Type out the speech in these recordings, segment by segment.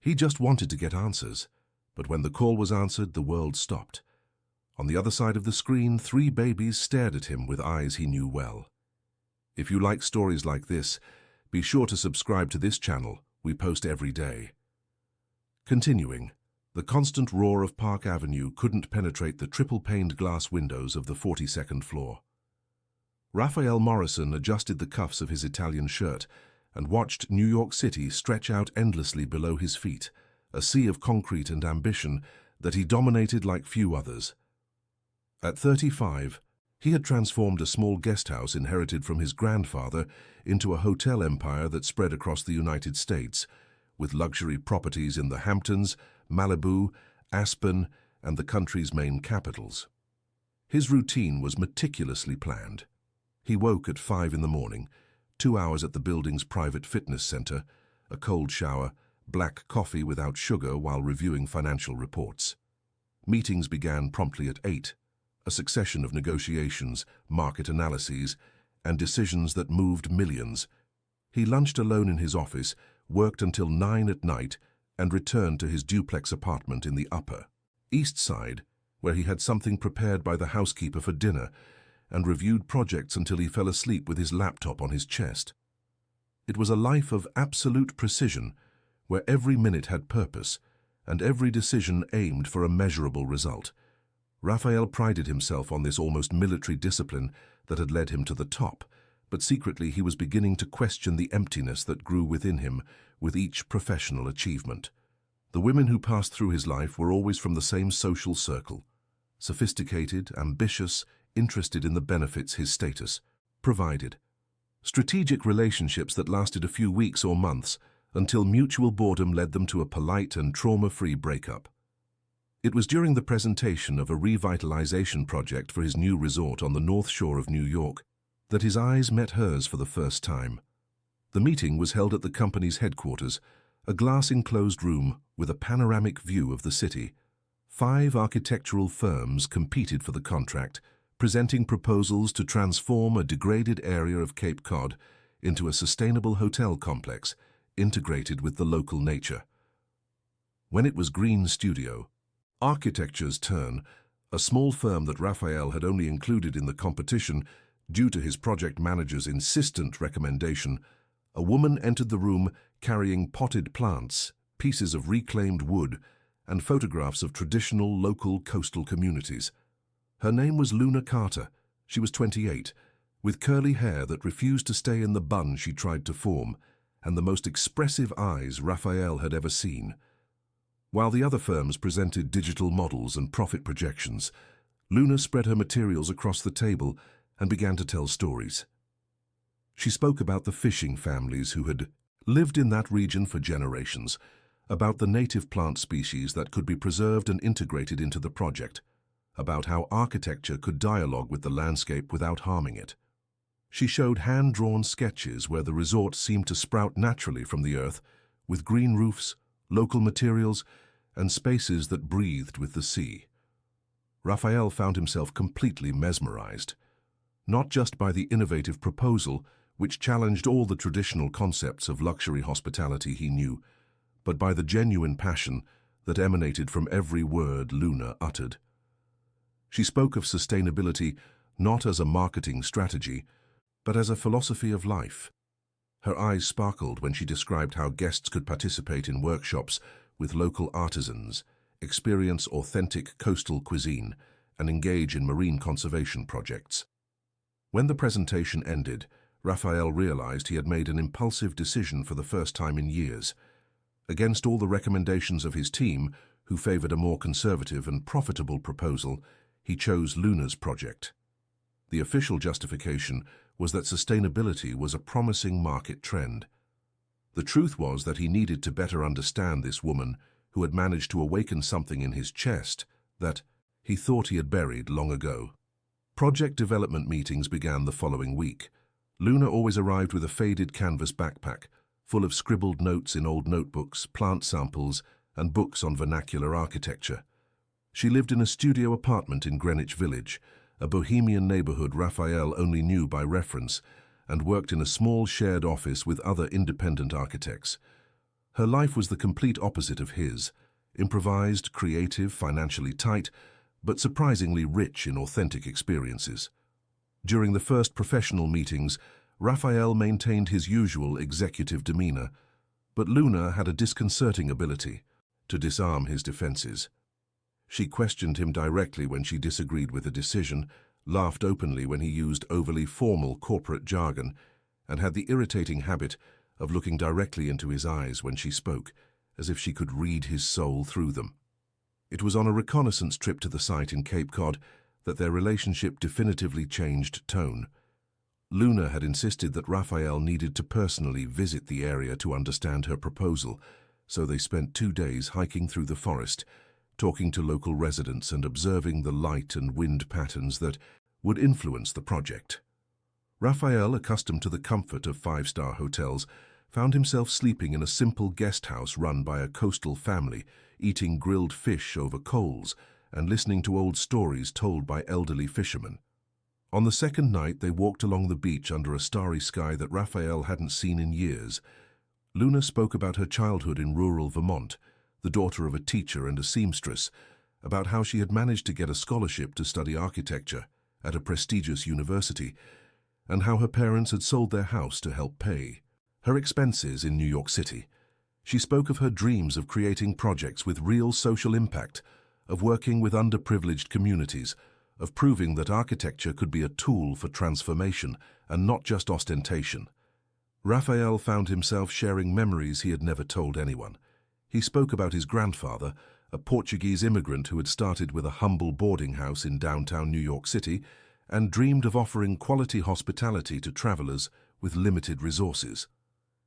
He just wanted to get answers, but when the call was answered, the world stopped. On the other side of the screen, 3 babies stared at him with eyes he knew well. If you like stories like this, be sure to subscribe to this channel. We post every day. Continuing, the constant roar of Park Avenue couldn't penetrate the triple-paned glass windows of the 42nd floor. Raphael Morrison adjusted the cuffs of his Italian shirt and watched New York City stretch out endlessly below his feet, a sea of concrete and ambition that he dominated like few others. At 35, he had transformed a small guest house inherited from his grandfather into a hotel empire that spread across the United States, with luxury properties in the Hamptons, Malibu, Aspen, and the country's main capitals. His routine was meticulously planned. He woke at 5 in the morning, 2 hours at the building's private fitness center, a cold shower, black coffee without sugar while reviewing financial reports. Meetings began promptly at 8, a succession of negotiations, market analyses, and decisions that moved millions. He lunched alone in his office, worked until 9 at night, and returned to his duplex apartment in the Upper East Side, where he had something prepared by the housekeeper for dinner, and reviewed projects until he fell asleep with his laptop on his chest. It was a life of absolute precision, where every minute had purpose, and every decision aimed for a measurable result. Raphael prided himself on this almost military discipline that had led him to the top, but secretly he was beginning to question the emptiness that grew within him with each professional achievement. The women who passed through his life were always from the same social circle, sophisticated, ambitious, interested in the benefits his status provided. Strategic relationships that lasted a few weeks or months until mutual boredom led them to a polite and trauma-free breakup. It was during the presentation of a revitalization project for his new resort on the North Shore of New York that his eyes met hers for the first time. The meeting was held at the company's headquarters, a glass-enclosed room with a panoramic view of the city. 5 architectural firms competed for the contract, presenting proposals to transform a degraded area of Cape Cod into a sustainable hotel complex integrated with the local nature. When it was Green Studio, Architecture's turn, a small firm that Raphael had only included in the competition due to his project manager's insistent recommendation, a woman entered the room carrying potted plants, pieces of reclaimed wood, and photographs of traditional local coastal communities. Her name was Luna Carter. She was 28, with curly hair that refused to stay in the bun she tried to form, and the most expressive eyes Raphael had ever seen. While the other firms presented digital models and profit projections, Luna spread her materials across the table and began to tell stories. She spoke about the fishing families who had lived in that region for generations, about the native plant species that could be preserved and integrated into the project, about how architecture could dialogue with the landscape without harming it. She showed hand-drawn sketches where the resort seemed to sprout naturally from the earth, with green roofs, local materials, and spaces that breathed with the sea. Raphael found himself completely mesmerized, not just by the innovative proposal, which challenged all the traditional concepts of luxury hospitality he knew, but by the genuine passion that emanated from every word Luna uttered. She spoke of sustainability not as a marketing strategy, but as a philosophy of life. Her eyes sparkled when she described how guests could participate in workshops with local artisans, experience authentic coastal cuisine, and engage in marine conservation projects. When the presentation ended, Raphael realized he had made an impulsive decision for the first time in years. Against all the recommendations of his team, who favored a more conservative and profitable proposal, he chose Luna's project. The official justification was that sustainability was a promising market trend. The truth was that he needed to better understand this woman who had managed to awaken something in his chest that he thought he had buried long ago. Project development meetings began the following week. Luna always arrived with a faded canvas backpack, full of scribbled notes in old notebooks, plant samples, and books on vernacular architecture. She lived in a studio apartment in Greenwich Village, a bohemian neighborhood Raphael only knew by reference, and worked in a small shared office with other independent architects. Her life was the complete opposite of his, improvised, creative, financially tight, but surprisingly rich in authentic experiences. During the first professional meetings, Raphael maintained his usual executive demeanor, but Luna had a disconcerting ability to disarm his defenses. She questioned him directly when she disagreed with a decision, laughed openly when he used overly formal corporate jargon, and had the irritating habit of looking directly into his eyes when she spoke, as if she could read his soul through them. It was on a reconnaissance trip to the site in Cape Cod that their relationship definitively changed tone. Luna had insisted that Raphael needed to personally visit the area to understand her proposal, so they spent 2 days hiking through the forest, talking to local residents and observing the light and wind patterns that would influence the project. Raphael, accustomed to the comfort of 5-star hotels, found himself sleeping in a simple guest house run by a coastal family, eating grilled fish over coals and listening to old stories told by elderly fishermen. On the second night, they walked along the beach under a starry sky that Raphael hadn't seen in years. Luna spoke about her childhood in rural Vermont, the daughter of a teacher and a seamstress, about how she had managed to get a scholarship to study architecture at a prestigious university, and how her parents had sold their house to help pay her expenses in New York City. She spoke of her dreams of creating projects with real social impact, of working with underprivileged communities, of proving that architecture could be a tool for transformation and not just ostentation. Raphael found himself sharing memories he had never told anyone. He spoke about his grandfather, a Portuguese immigrant who had started with a humble boarding house in downtown New York City and dreamed of offering quality hospitality to travelers with limited resources.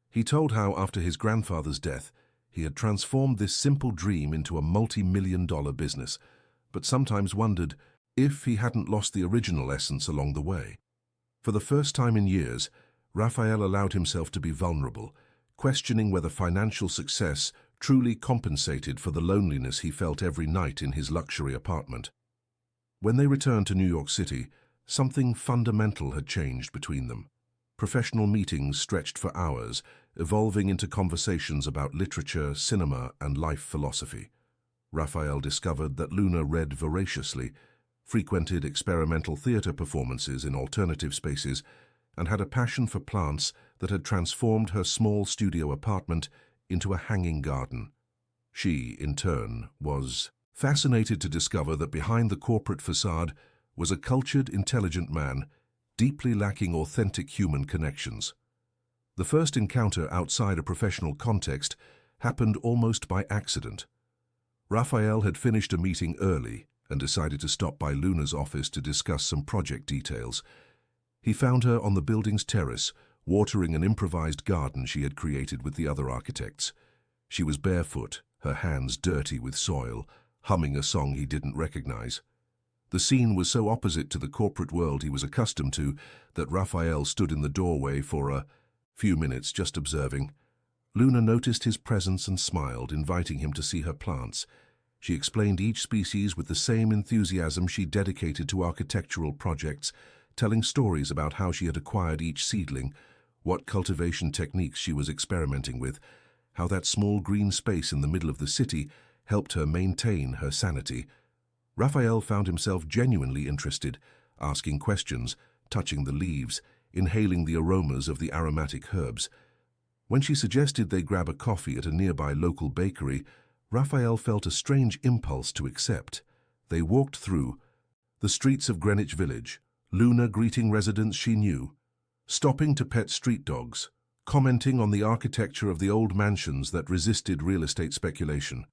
He told how, after his grandfather's death, he had transformed this simple dream into a multi-million-dollar business, but sometimes wondered if he hadn't lost the original essence along the way. For the first time in years, Raphael allowed himself to be vulnerable, questioning whether financial success truly compensated for the loneliness he felt every night in his luxury apartment. When they returned to New York City, something fundamental had changed between them. Professional meetings stretched for hours, evolving into conversations about literature, cinema, and life philosophy. Raphael discovered that Luna read voraciously, frequented experimental theater performances in alternative spaces, and had a passion for plants that had transformed her small studio apartment into a hanging garden. She, in turn, was fascinated to discover that behind the corporate facade was a cultured, intelligent man, deeply lacking authentic human connections. The first encounter outside a professional context happened almost by accident. Raphael had finished a meeting early and decided to stop by Luna's office to discuss some project details. He found her on the building's terrace, watering an improvised garden she had created with the other architects. She was barefoot, her hands dirty with soil, humming a song he didn't recognize. The scene was so opposite to the corporate world he was accustomed to that Raphael stood in the doorway for a few minutes just observing. Luna noticed his presence and smiled, inviting him to see her plants. She explained each species with the same enthusiasm she dedicated to architectural projects, telling stories about how she had acquired each seedling, what cultivation techniques she was experimenting with, how that small green space in the middle of the city helped her maintain her sanity. Raphael found himself genuinely interested, asking questions, touching the leaves, inhaling the aromas of the aromatic herbs. When she suggested they grab a coffee at a nearby local bakery, Raphael felt a strange impulse to accept. They walked through the streets of Greenwich Village, Luna greeting residents she knew, stopping to pet street dogs, commenting on the architecture of the old mansions that resisted real estate speculation.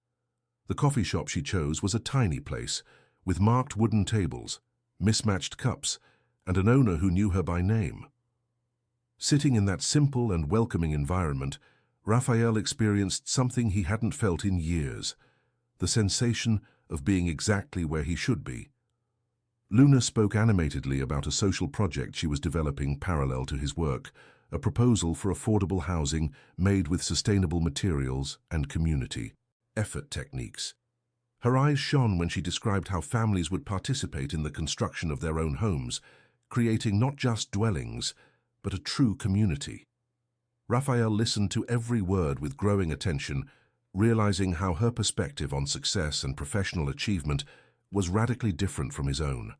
The coffee shop she chose was a tiny place, with marked wooden tables, mismatched cups, and an owner who knew her by name. Sitting in that simple and welcoming environment, Raphael experienced something he hadn't felt in years, the sensation of being exactly where he should be. Luna spoke animatedly about a social project she was developing parallel to his work, a proposal for affordable housing made with sustainable materials and community effort techniques. Her eyes shone when she described how families would participate in the construction of their own homes, creating not just dwellings, but a true community. Raphael listened to every word with growing attention, realizing how her perspective on success and professional achievement was radically different from his own.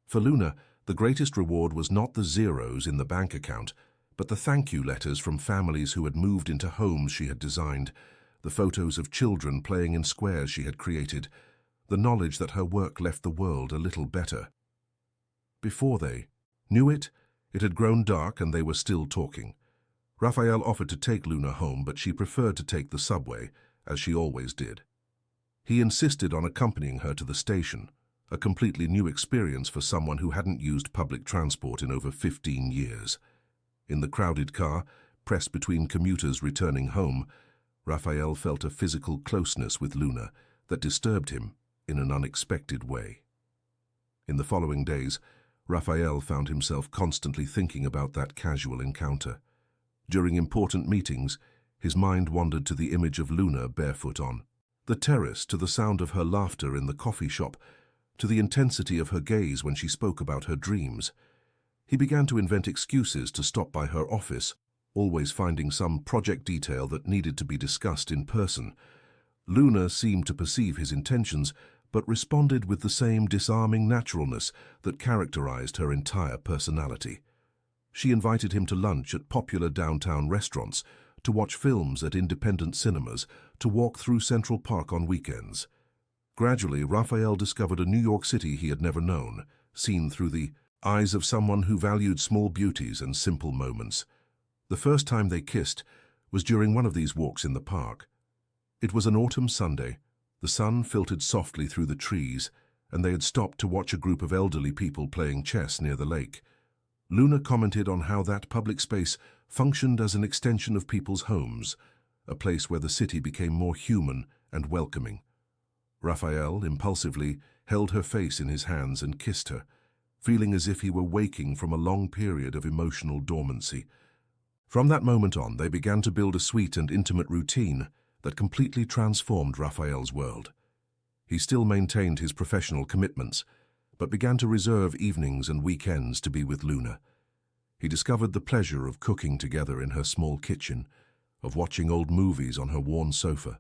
For Luna, the greatest reward was not the zeros in the bank account, but the thank you letters from families who had moved into homes she had designed, the photos of children playing in squares she had created, the knowledge that her work left the world a little better. Before they knew it, it had grown dark and they were still talking. Raphael offered to take Luna home, but she preferred to take the subway, as she always did. He insisted on accompanying her to the station, a completely new experience for someone who hadn't used public transport in over 15 years. In the crowded car, pressed between commuters returning home, Raphael felt a physical closeness with Luna that disturbed him in an unexpected way. In the following days, Raphael found himself constantly thinking about that casual encounter. During important meetings, his mind wandered to the image of Luna barefoot on the terrace, to the sound of her laughter in the coffee shop, to the intensity of her gaze when she spoke about her dreams. He began to invent excuses to stop by her office, always finding some project detail that needed to be discussed in person. Luna seemed to perceive his intentions, but responded with the same disarming naturalness that characterized her entire personality. She invited him to lunch at popular downtown restaurants, to watch films at independent cinemas, to walk through Central Park on weekends. Gradually, Raphael discovered a New York City he had never known, seen through the eyes of someone who valued small beauties and simple moments. The first time they kissed was during one of these walks in the park. It was an autumn Sunday. The sun filtered softly through the trees, and they had stopped to watch a group of elderly people playing chess near the lake. Luna commented on how that public space functioned as an extension of people's homes, a place where the city became more human and welcoming. Raphael impulsively held her face in his hands and kissed her, feeling as if he were waking from a long period of emotional dormancy. From that moment on, they began to build a sweet and intimate routine that completely transformed Raphael's world. He still maintained his professional commitments, but began to reserve evenings and weekends to be with Luna. He discovered the pleasure of cooking together in her small kitchen, of watching old movies on her worn sofa,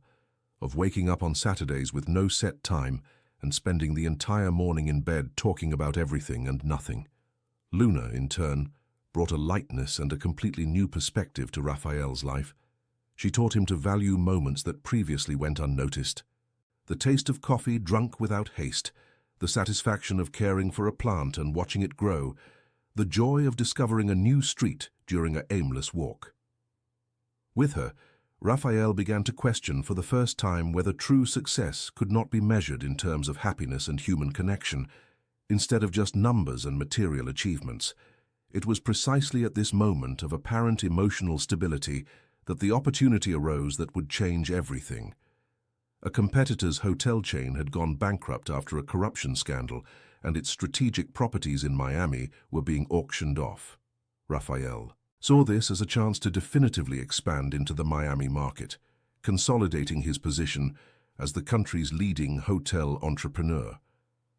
of waking up on Saturdays with no set time and spending the entire morning in bed talking about everything and nothing. Luna, in turn, brought a lightness and a completely new perspective to Raphael's life. She taught him to value moments that previously went unnoticed. The taste of coffee drunk without haste, the satisfaction of caring for a plant and watching it grow, the joy of discovering a new street during an aimless walk. With her, Raphael began to question for the first time whether true success could not be measured in terms of happiness and human connection, instead of just numbers and material achievements. It was precisely at this moment of apparent emotional stability that the opportunity arose that would change everything. A competitor's hotel chain had gone bankrupt after a corruption scandal, and its strategic properties in Miami were being auctioned off. Raphael saw this as a chance to definitively expand into the Miami market, consolidating his position as the country's leading hotel entrepreneur.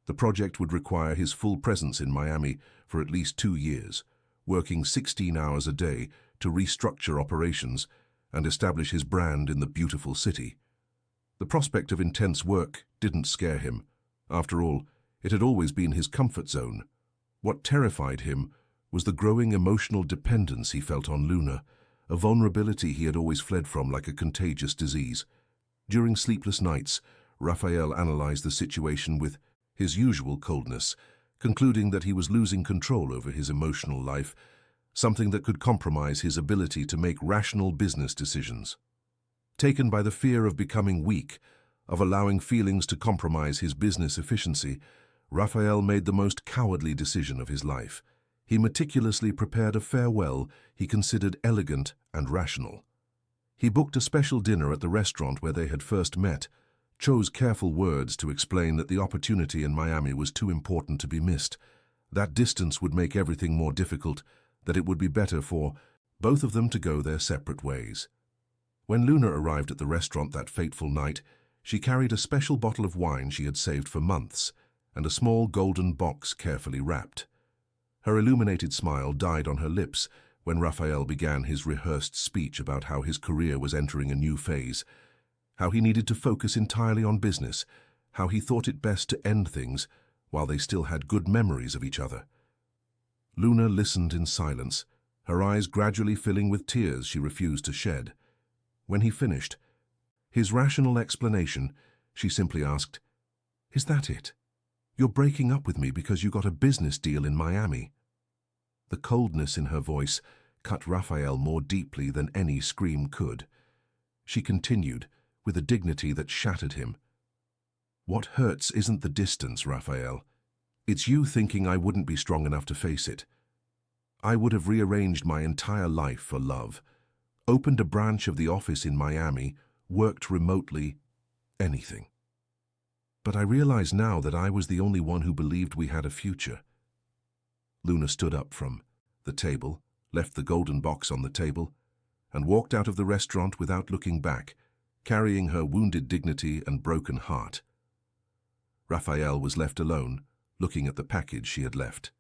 The project would require his full presence in Miami for at least 2 years, working 16 hours a day to restructure operations and establish his brand in the beautiful city. The prospect of intense work didn't scare him. After all, it had always been his comfort zone. What terrified him was the growing emotional dependence he felt on Luna, a vulnerability he had always fled from like a contagious disease. During sleepless nights, Raphael analyzed the situation with his usual coldness, concluding that he was losing control over his emotional life, something that could compromise his ability to make rational business decisions. Taken by the fear of becoming weak, of allowing feelings to compromise his business efficiency, Raphael made the most cowardly decision of his life. He meticulously prepared a farewell he considered elegant and rational. He booked a special dinner at the restaurant where they had first met, chose careful words to explain that the opportunity in Miami was too important to be missed, that distance would make everything more difficult, that it would be better for both of them to go their separate ways. When Luna arrived at the restaurant that fateful night, she carried a special bottle of wine she had saved for months and a small golden box carefully wrapped. Her illuminated smile died on her lips when Raphael began his rehearsed speech about how his career was entering a new phase, how he needed to focus entirely on business, how he thought it best to end things while they still had good memories of each other. Luna listened in silence, her eyes gradually filling with tears she refused to shed. When he finished his rational explanation, she simply asked, "Is that it? You're breaking up with me because you got a business deal in Miami?" The coldness in her voice cut Raphael more deeply than any scream could. She continued, with a dignity that shattered him. "What hurts isn't the distance, Raphael. It's you thinking I wouldn't be strong enough to face it. I would have rearranged my entire life for love, opened a branch of the office in Miami, worked remotely, anything. But I realize now that I was the only one who believed we had a future." Luna stood up from the table, left the golden box on the table, and walked out of the restaurant without looking back, carrying her wounded dignity and broken heart. Raphael was left alone, looking at the package she had left.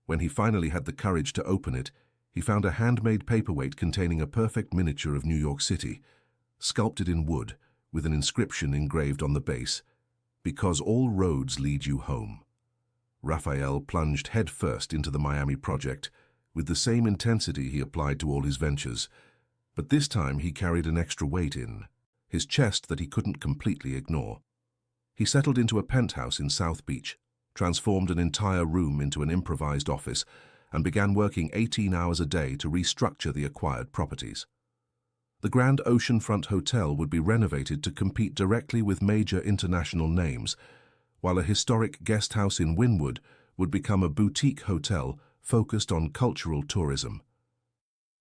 When he finally had the courage to open it, he found a handmade paperweight containing a perfect miniature of New York City, sculpted in wood, with an inscription engraved on the base, "Because all roads lead you home." Raphael plunged headfirst into the Miami project, with the same intensity he applied to all his ventures, but this time he carried an extra weight in his chest that he couldn't completely ignore. He settled into a penthouse in South Beach, transformed an entire room into an improvised office, and began working 18 hours a day to restructure the acquired properties. The Grand Oceanfront Hotel would be renovated to compete directly with major international names, while a historic guest house in Wynwood would become a boutique hotel focused on cultural tourism.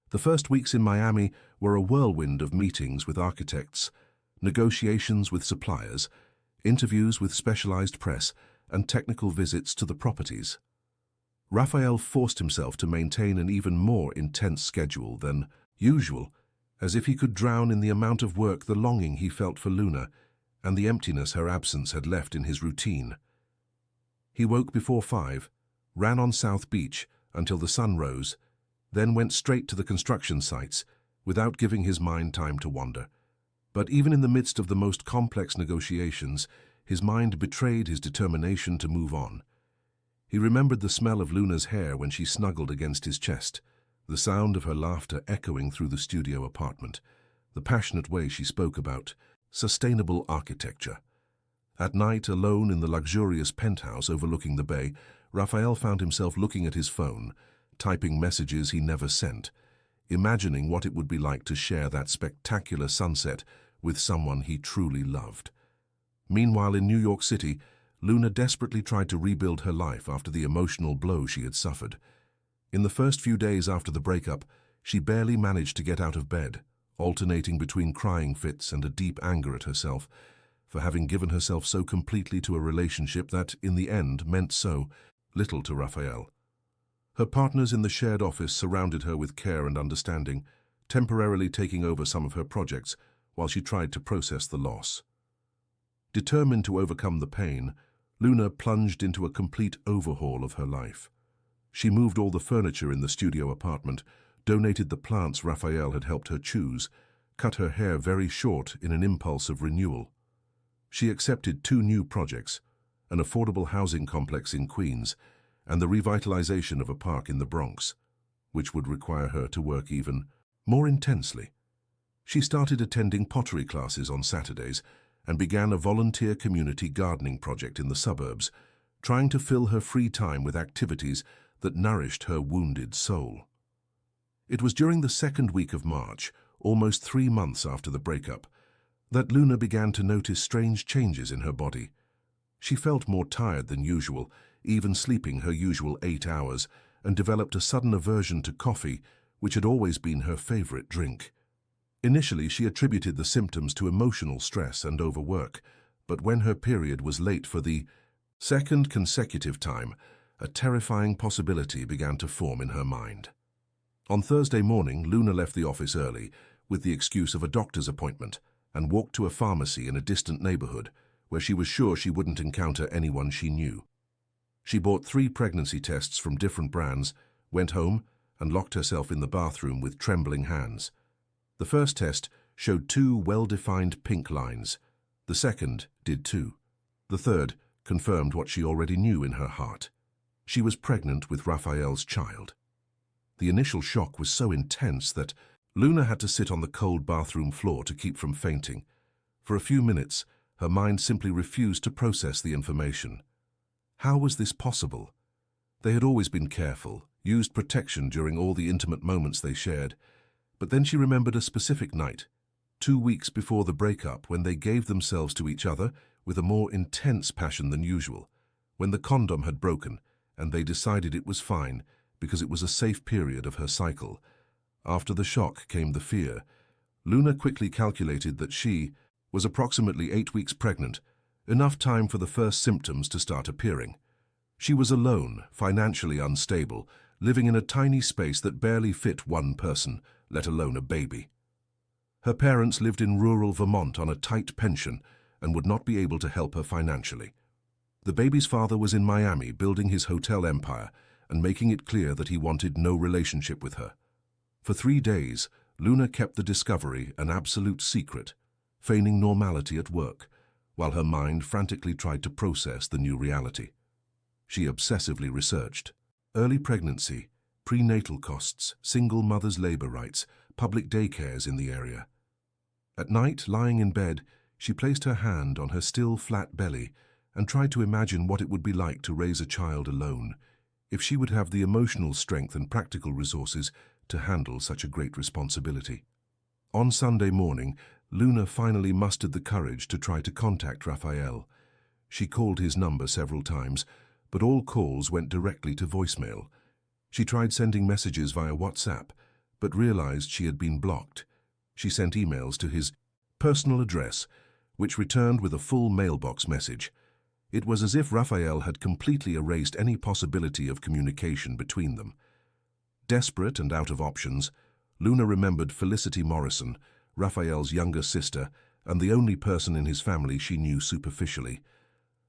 The first weeks in Miami were a whirlwind of meetings with architects, negotiations with suppliers, interviews with specialized press, and technical visits to the properties. Raphael forced himself to maintain an even more intense schedule than usual, as if he could drown in the amount of work the longing he felt for Luna and the emptiness her absence had left in his routine. He woke before 5, ran on South Beach until the sun rose, then went straight to the construction sites without giving his mind time to wander. But even in the midst of the most complex negotiations, his mind betrayed his determination to move on. He remembered the smell of Luna's hair when she snuggled against his chest, the sound of her laughter echoing through the studio apartment, the passionate way she spoke about sustainable architecture. At night, alone in the luxurious penthouse overlooking the bay, Raphael found himself looking at his phone, typing messages he never sent, imagining what it would be like to share that spectacular sunset with someone he truly loved. Meanwhile, in New York City, Luna desperately tried to rebuild her life after the emotional blow she had suffered. In the first few days after the breakup, she barely managed to get out of bed, alternating between crying fits and a deep anger at herself for having given herself so completely to a relationship that, in the end, meant so little to Raphael. Her partners in the shared office surrounded her with care and understanding, temporarily taking over some of her projects while she tried to process the loss. Determined to overcome the pain, Luna plunged into a complete overhaul of her life. She moved all the furniture in the studio apartment, donated the plants Raphael had helped her choose, cut her hair very short in an impulse of renewal. She accepted 2 new projects, an affordable housing complex in Queens and the revitalization of a park in the Bronx, which would require her to work even more intensely. She started attending pottery classes on Saturdays and began a volunteer community gardening project in the suburbs, trying to fill her free time with activities that nourished her wounded soul. It was during the second week of March, almost 3 months after the breakup, that Luna began to notice strange changes in her body. She felt more tired than usual, even sleeping her usual 8 hours, and developed a sudden aversion to coffee, which had always been her favorite drink. Initially, she attributed the symptoms to emotional stress and overwork, but when her period was late for the second consecutive time, a terrifying possibility began to form in her mind. On Thursday morning, Luna left the office early, with the excuse of a doctor's appointment, and walked to a pharmacy in a distant neighborhood, where she was sure she wouldn't encounter anyone she knew. She bought 3 pregnancy tests from different brands, went home, and locked herself in the bathroom with trembling hands. The first test showed 2 well-defined pink lines. The second did too. The third confirmed what she already knew in her heart. She was pregnant with Raphael's child. The initial shock was so intense that Luna had to sit on the cold bathroom floor to keep from fainting. For a few minutes, her mind simply refused to process the information. How was this possible? They had always been careful, used protection during all the intimate moments they shared. But then she remembered a specific night, 2 weeks before the breakup, when they gave themselves to each other with a more intense passion than usual, when the condom had broken and they decided it was fine because it was a safe period of her cycle. After the shock came the fear. Luna quickly calculated that she was approximately 8 weeks pregnant, enough time for the first symptoms to start appearing. She was alone, financially unstable, living in a tiny space that barely fit one person, let alone a baby. Her parents lived in rural Vermont on a tight pension and would not be able to help her financially. The baby's father was in Miami building his hotel empire and making it clear that he wanted no relationship with her. For 3 days, Luna kept the discovery an absolute secret, feigning normality at work, while her mind frantically tried to process the new reality. She obsessively researched early pregnancy, prenatal costs, single mother's labor rights, public daycares in the area. At night, lying in bed, she placed her hand on her still flat belly and tried to imagine what it would be like to raise a child alone, if she would have the emotional strength and practical resources to handle such a great responsibility. On Sunday morning, Luna finally mustered the courage to try to contact Raphael. She called his number several times, but all calls went directly to voicemail. She tried sending messages via WhatsApp, but realized she had been blocked. She sent emails to his personal address, which returned with a full mailbox message. It was as if Raphael had completely erased any possibility of communication between them. Desperate and out of options, Luna remembered Felicity Morrison, Raphael's younger sister, and the only person in his family she knew superficially.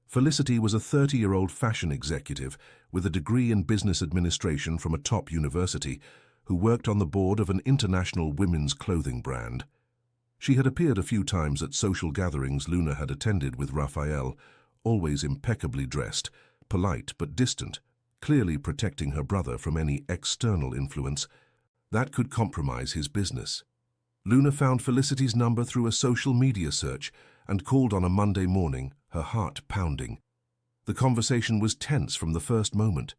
Felicity was a 30-year-old fashion executive with a degree in business administration from a top university who worked on the board of an international women's clothing brand. She had appeared a few times at social gatherings Luna had attended with Raphael, always impeccably dressed, polite but distant, clearly protecting her brother from any external influence that could compromise his business. Luna found Felicity's number through a social media search and called on a Monday morning, her heart pounding. The conversation was tense from the first moment.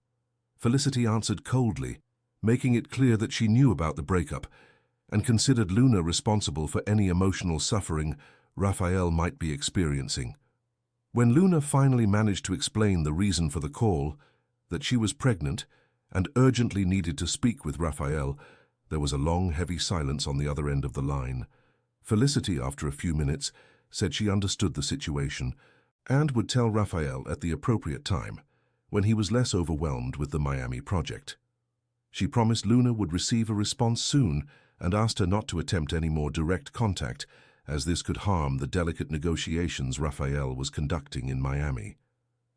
Felicity answered coldly, making it clear that she knew about the breakup and considered Luna responsible for any emotional suffering Raphael might be experiencing. When Luna finally managed to explain the reason for the call, that she was pregnant and urgently needed to speak with Raphael, there was a long, heavy silence on the other end of the line. Felicity, after a few minutes, said she understood the situation and would tell Raphael at the appropriate time, when he was less overwhelmed with the Miami project. She promised Luna would receive a response soon and asked her not to attempt any more direct contact, as this could harm the delicate negotiations Raphael was conducting in Miami.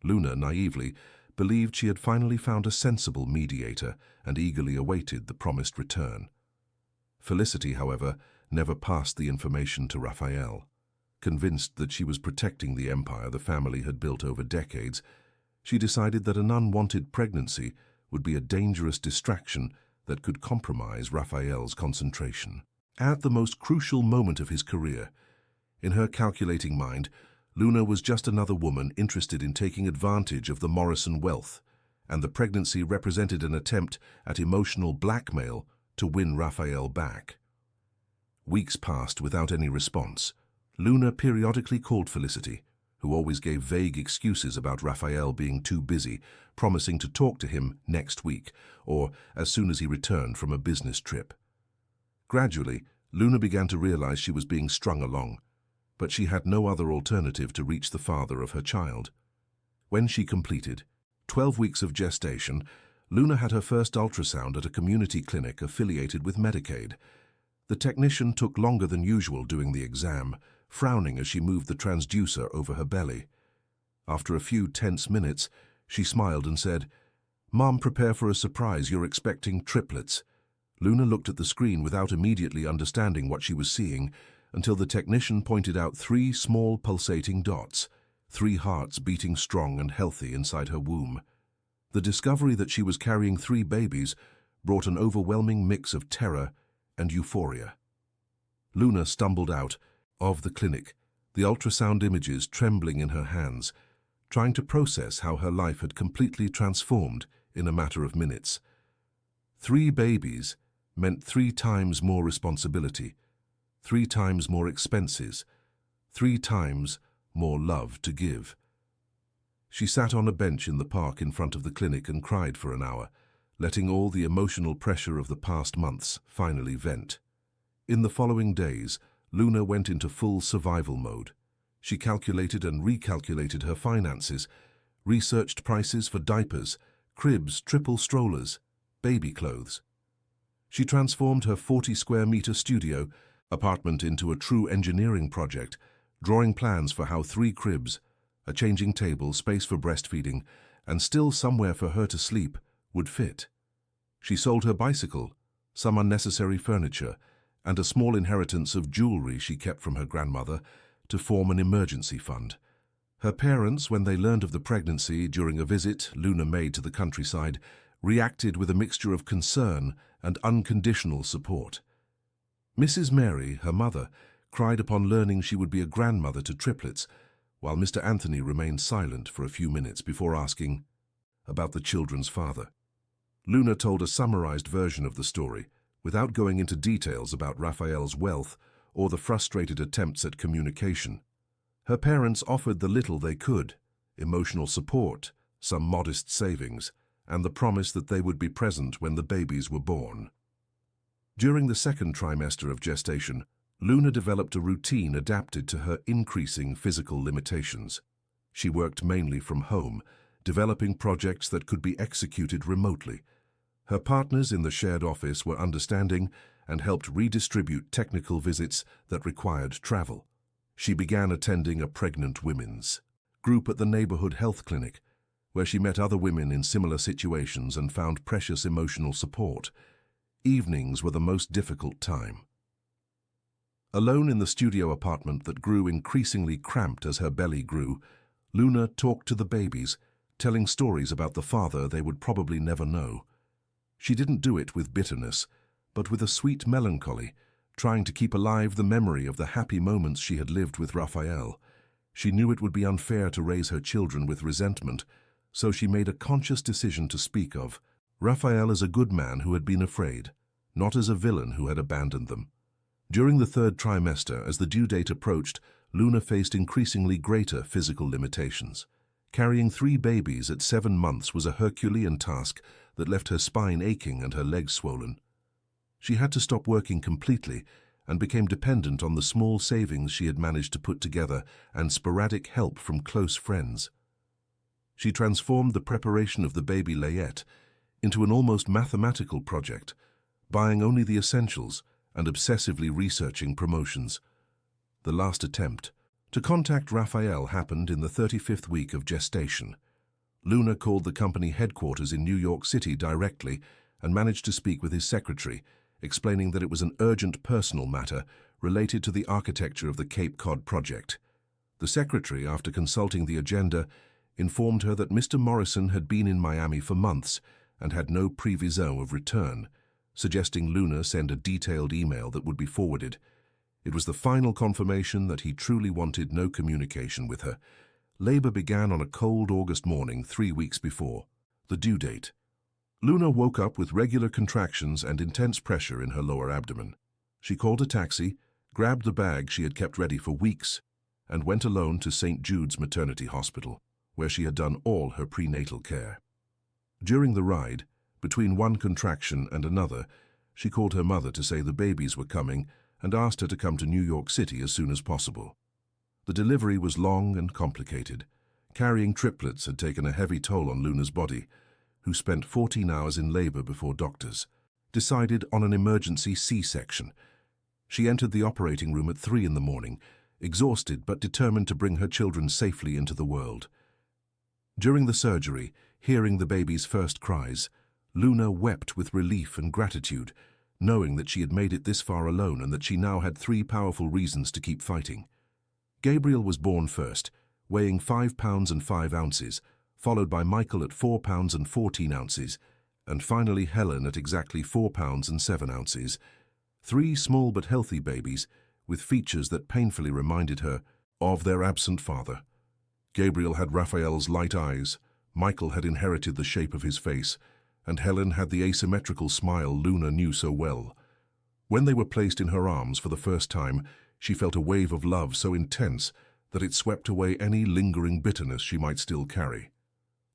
Luna, naively, believed she had finally found a sensible mediator and eagerly awaited the promised return. Felicity, however, never passed the information to Raphael. Convinced that she was protecting the empire the family had built over decades, she decided that an unwanted pregnancy would be a dangerous distraction that could compromise Raphael's concentration. At the most crucial moment of his career, in her calculating mind, Luna was just another woman interested in taking advantage of the Morrison wealth, and the pregnancy represented an attempt at emotional blackmail to win Raphael back. Weeks passed without any response. Luna periodically called Felicity, who always gave vague excuses about Raphael being too busy, promising to talk to him next week, or as soon as he returned from a business trip. Gradually, Luna began to realize she was being strung along, but she had no other alternative to reach the father of her child. When she completed 12 weeks of gestation, Luna had her first ultrasound at a community clinic affiliated with Medicaid. The technician took longer than usual doing the exam, frowning as she moved the transducer over her belly. After a few tense minutes, she smiled and said, "Mom, prepare for a surprise. You're expecting triplets." Luna looked at the screen without immediately understanding what she was seeing until the technician pointed out 3 small pulsating dots, 3 hearts beating strong and healthy inside her womb. The discovery that she was carrying 3 babies brought an overwhelming mix of terror and euphoria. Luna stumbled out of the clinic, the ultrasound images trembling in her hands, trying to process how her life had completely transformed in a matter of minutes. 3 babies meant 3 times more responsibility, 3 times more expenses, 3 times more love to give. She sat on a bench in the park in front of the clinic and cried for an hour, letting all the emotional pressure of the past months finally vent. In the following days, Luna went into full survival mode. She calculated and recalculated her finances, researched prices for diapers, cribs, triple strollers, baby clothes. She transformed her 40-square-meter studio apartment into a true engineering project, drawing plans for how 3 cribs, a changing table, space for breastfeeding, and still somewhere for her to sleep would fit. She sold her bicycle, some unnecessary furniture, and a small inheritance of jewelry she kept from her grandmother to form an emergency fund. Her parents, when they learned of the pregnancy during a visit Luna made to the countryside, reacted with a mixture of concern and unconditional support. Mrs. Mary, her mother, cried upon learning she would be a grandmother to triplets, while Mr. Anthony remained silent for a few minutes before asking about the children's father. Luna told a summarized version of the story, without going into details about Raphael's wealth or the frustrated attempts at communication. Her parents offered the little they could, emotional support, some modest savings, and the promise that they would be present when the babies were born. During the 2nd trimester of gestation, Luna developed a routine adapted to her increasing physical limitations. She worked mainly from home, developing projects that could be executed remotely. Her partners in the shared office were understanding and helped redistribute technical visits that required travel. She began attending a pregnant women's group at the neighborhood health clinic, where she met other women in similar situations and found precious emotional support. Evenings were the most difficult time. Alone in the studio apartment that grew increasingly cramped as her belly grew, Luna talked to the babies, telling stories about the father they would probably never know. She didn't do it with bitterness, but with a sweet melancholy, trying to keep alive the memory of the happy moments she had lived with Raphael. She knew it would be unfair to raise her children with resentment, so she made a conscious decision to speak of Raphael as a good man who had been afraid, not as a villain who had abandoned them. During the 3rd trimester, as the due date approached, Luna faced increasingly greater physical limitations. Carrying 3 babies at 7 months was a Herculean task that left her spine aching and her legs swollen. She had to stop working completely and became dependent on the small savings she had managed to put together and sporadic help from close friends. She transformed the preparation of the baby layette into an almost mathematical project, buying only the essentials and obsessively researching promotions. The last attempt to contact Raphael happened in the 35th week of gestation. Luna called the company headquarters in New York City directly and managed to speak with his secretary, explaining that it was an urgent personal matter related to the architecture of the Cape Cod project. The secretary, after consulting the agenda, informed her that Mr. Morrison had been in Miami for months and had no previso of return, suggesting Luna send a detailed email that would be forwarded. It was the final confirmation that he truly wanted no communication with her. Labor began on a cold August morning 3 weeks before the due date. Luna woke up with regular contractions and intense pressure in her lower abdomen. She called a taxi, grabbed the bag she had kept ready for weeks, and went alone to St. Jude's Maternity Hospital, where she had done all her prenatal care. During the ride, between one contraction and another, she called her mother to say the babies were coming and asked her to come to New York City as soon as possible. The delivery was long and complicated. Carrying triplets had taken a heavy toll on Luna's body, who spent 14 hours in labor before doctors decided on an emergency C-section. She entered the operating room at 3 in the morning, exhausted but determined to bring her children safely into the world. During the surgery, Hearing the baby's first cries, Luna wept with relief and gratitude, knowing that she had made it this far alone and that she now had 3 powerful reasons to keep fighting. Gabriel was born first, weighing 5 pounds and 5 ounces, followed by Michael at 4 pounds and 14 ounces, and finally Helen at exactly 4 pounds and 7 ounces. 3 small but healthy babies, with features that painfully reminded her of their absent father. Gabriel had Raphael's light eyes, Michael had inherited the shape of his face, and Helen had the asymmetrical smile Luna knew so well. When they were placed in her arms for the first time, she felt a wave of love so intense that it swept away any lingering bitterness she might still carry.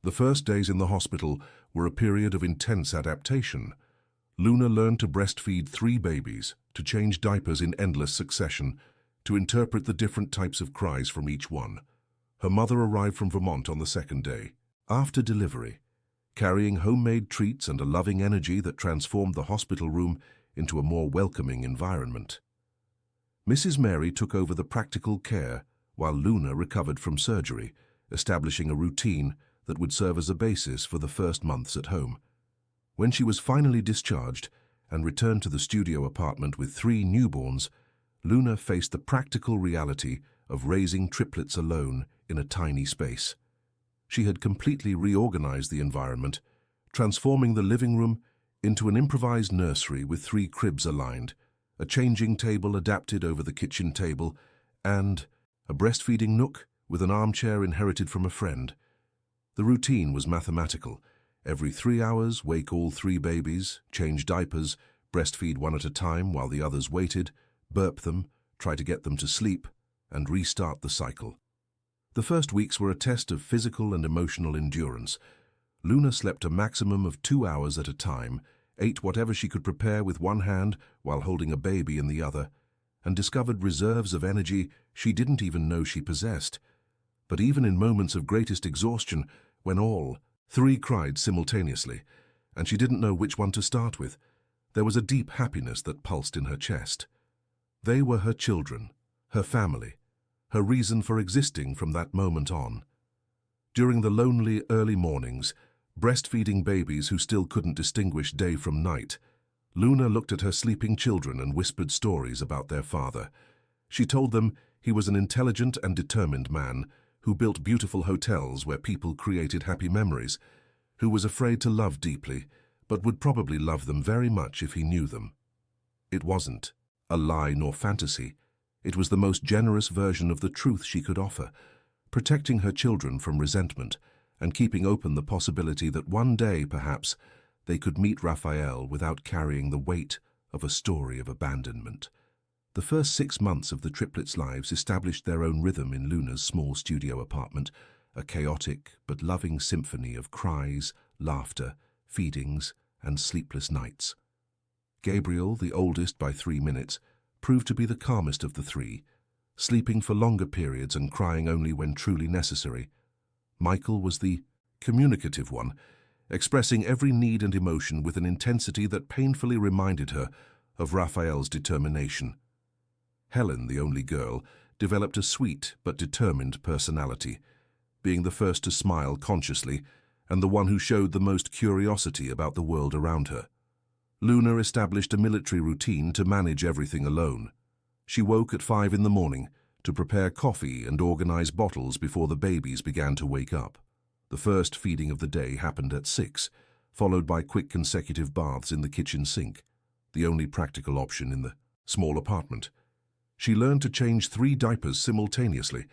The first days in the hospital were a period of intense adaptation. Luna learned to breastfeed 3 babies, to change diapers in endless succession, to interpret the different types of cries from each one. Her mother arrived from Vermont on the 2nd day, after delivery, carrying homemade treats and a loving energy that transformed the hospital room into a more welcoming environment. Mrs. Mary took over the practical care while Luna recovered from surgery, establishing a routine that would serve as a basis for the first months at home. When she was finally discharged and returned to the studio apartment with 3 newborns, Luna faced the practical reality of raising triplets alone in a tiny space. She had completely reorganized the environment, transforming the living room into an improvised nursery with 3 cribs aligned, a changing table adapted over the kitchen table, and a breastfeeding nook with an armchair inherited from a friend. The routine was mathematical. Every 3 hours, wake all 3 babies, change diapers, breastfeed one at a time while the others waited, burp them, try to get them to sleep, and restart the cycle. The first weeks were a test of physical and emotional endurance. Luna slept a maximum of 2 hours at a time, ate whatever she could prepare with one hand while holding a baby in the other, and discovered reserves of energy she didn't even know she possessed. But even in moments of greatest exhaustion, when all 3 cried simultaneously, and she didn't know which one to start with, there was a deep happiness that pulsed in her chest. They were her children, her family, her reason for existing from that moment on. During the lonely early mornings, breastfeeding babies who still couldn't distinguish day from night, Luna looked at her sleeping children and whispered stories about their father. She told them he was an intelligent and determined man who built beautiful hotels where people created happy memories, who was afraid to love deeply, but would probably love them very much if he knew them. It wasn't a lie nor fantasy. It was the most generous version of the truth she could offer, protecting her children from resentment and keeping open the possibility that one day, perhaps, they could meet Raphael without carrying the weight of a story of abandonment. The first 6 months of the triplets' lives established their own rhythm in Luna's small studio apartment, a chaotic but loving symphony of cries, laughter, feedings, and sleepless nights. Gabriel, the oldest by 3 minutes, proved to be the calmest of the 3, sleeping for longer periods and crying only when truly necessary. Michael was the communicative one, expressing every need and emotion with an intensity that painfully reminded her of Raphael's determination. Helen, the only girl, developed a sweet but determined personality, being the first to smile consciously and the one who showed the most curiosity about the world around her. Luna established a military routine to manage everything alone. She woke at 5 in the morning to prepare coffee and organize bottles before the babies began to wake up. The first feeding of the day happened at 6, followed by quick consecutive baths in the kitchen sink, the only practical option in the small apartment. She learned to change 3 diapers simultaneously,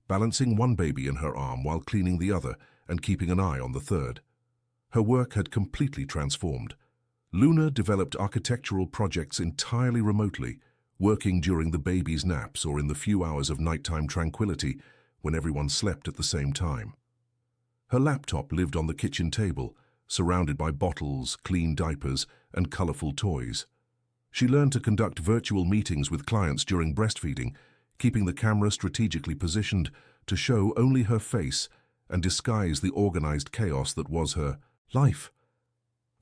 balancing one baby in her arm while cleaning the other and keeping an eye on the third. Her work had completely transformed. Luna developed architectural projects entirely remotely, working during the baby's naps or in the few hours of nighttime tranquility when everyone slept at the same time. Her laptop lived on the kitchen table, surrounded by bottles, clean diapers, and colorful toys. She learned to conduct virtual meetings with clients during breastfeeding, keeping the camera strategically positioned to show only her face and disguise the organized chaos that was her life.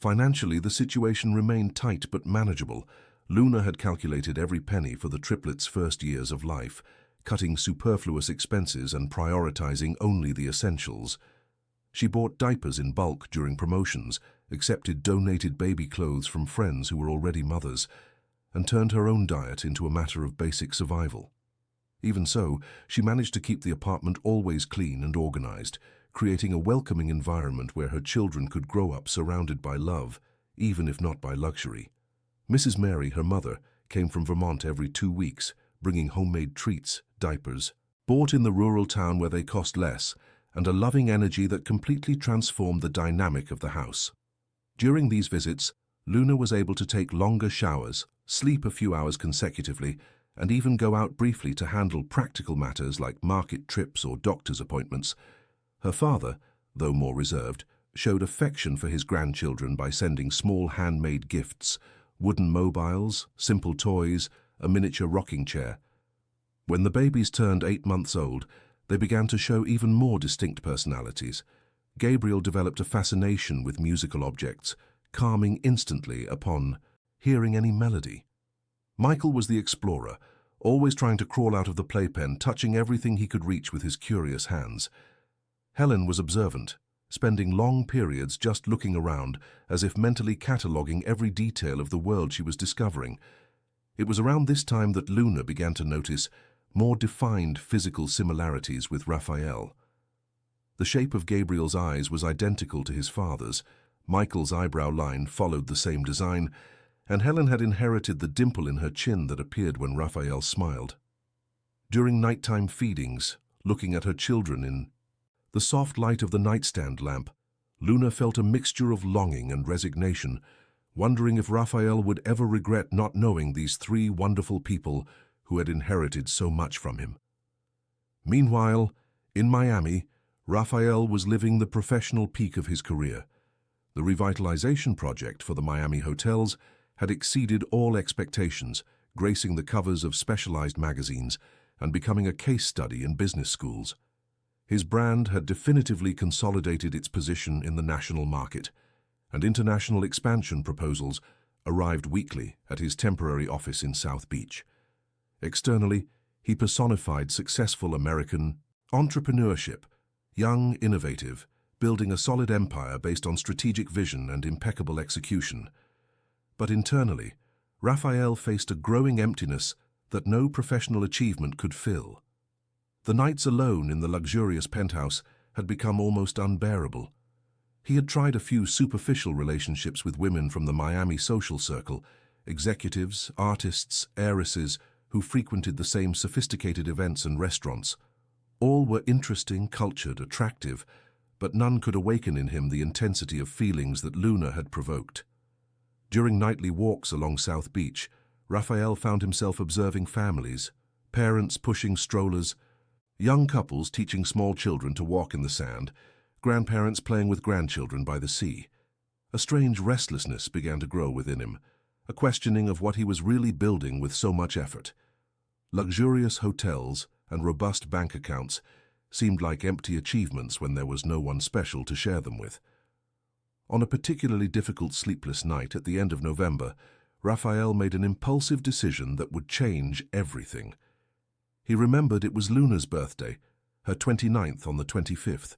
Financially, the situation remained tight but manageable. Luna had calculated every penny for the triplets' first years of life, cutting superfluous expenses and prioritizing only the essentials. She bought diapers in bulk during promotions, accepted donated baby clothes from friends who were already mothers, and turned her own diet into a matter of basic survival. Even so, she managed to keep the apartment always clean and organized, creating a welcoming environment where her children could grow up surrounded by love, even if not by luxury. Mrs. Mary, her mother, came from Vermont every 2 weeks, bringing homemade treats, diapers, bought in the rural town where they cost less, and a loving energy that completely transformed the dynamic of the house. During these visits, Luna was able to take longer showers, sleep a few hours consecutively, and even go out briefly to handle practical matters like market trips or doctor's appointments. Her father, though more reserved, showed affection for his grandchildren by sending small handmade gifts, wooden mobiles, simple toys, a miniature rocking chair. When the babies turned 8 months old, they began to show even more distinct personalities. Gabriel developed a fascination with musical objects, calming instantly upon hearing any melody. Michael was the explorer, always trying to crawl out of the playpen, touching everything he could reach with his curious hands. Helen was observant, spending long periods just looking around, as if mentally cataloguing every detail of the world she was discovering. It was around this time that Luna began to notice more defined physical similarities with Raphael. The shape of Gabriel's eyes was identical to his father's, Michael's eyebrow line followed the same design, and Helen had inherited the dimple in her chin that appeared when Raphael smiled. During nighttime feedings, looking at her children in the soft light of the nightstand lamp, Luna felt a mixture of longing and resignation, wondering if Raphael would ever regret not knowing these 3 wonderful people who had inherited so much from him. Meanwhile, in Miami, Raphael was living the professional peak of his career. The revitalization project for the Miami hotels had exceeded all expectations, gracing the covers of specialized magazines and becoming a case study in business schools. His brand had definitively consolidated its position in the national market, and international expansion proposals arrived weekly at his temporary office in South Beach. Externally, he personified successful American entrepreneurship, young, innovative, building a solid empire based on strategic vision and impeccable execution. But internally, Raphael faced a growing emptiness that no professional achievement could fill. The nights alone in the luxurious penthouse had become almost unbearable. He had tried a few superficial relationships with women from the Miami social circle, executives, artists, heiresses, who frequented the same sophisticated events and restaurants. All were interesting, cultured, attractive, but none could awaken in him the intensity of feelings that Luna had provoked. During nightly walks along South Beach, Raphael found himself observing families, parents pushing strollers, young couples teaching small children to walk in the sand, grandparents playing with grandchildren by the sea. A strange restlessness began to grow within him, a questioning of what he was really building with so much effort. Luxurious hotels and robust bank accounts seemed like empty achievements when there was no one special to share them with. On a particularly difficult sleepless night at the end of November, Raphael made an impulsive decision that would change everything. He remembered it was Luna's birthday, her 29th on the 25th.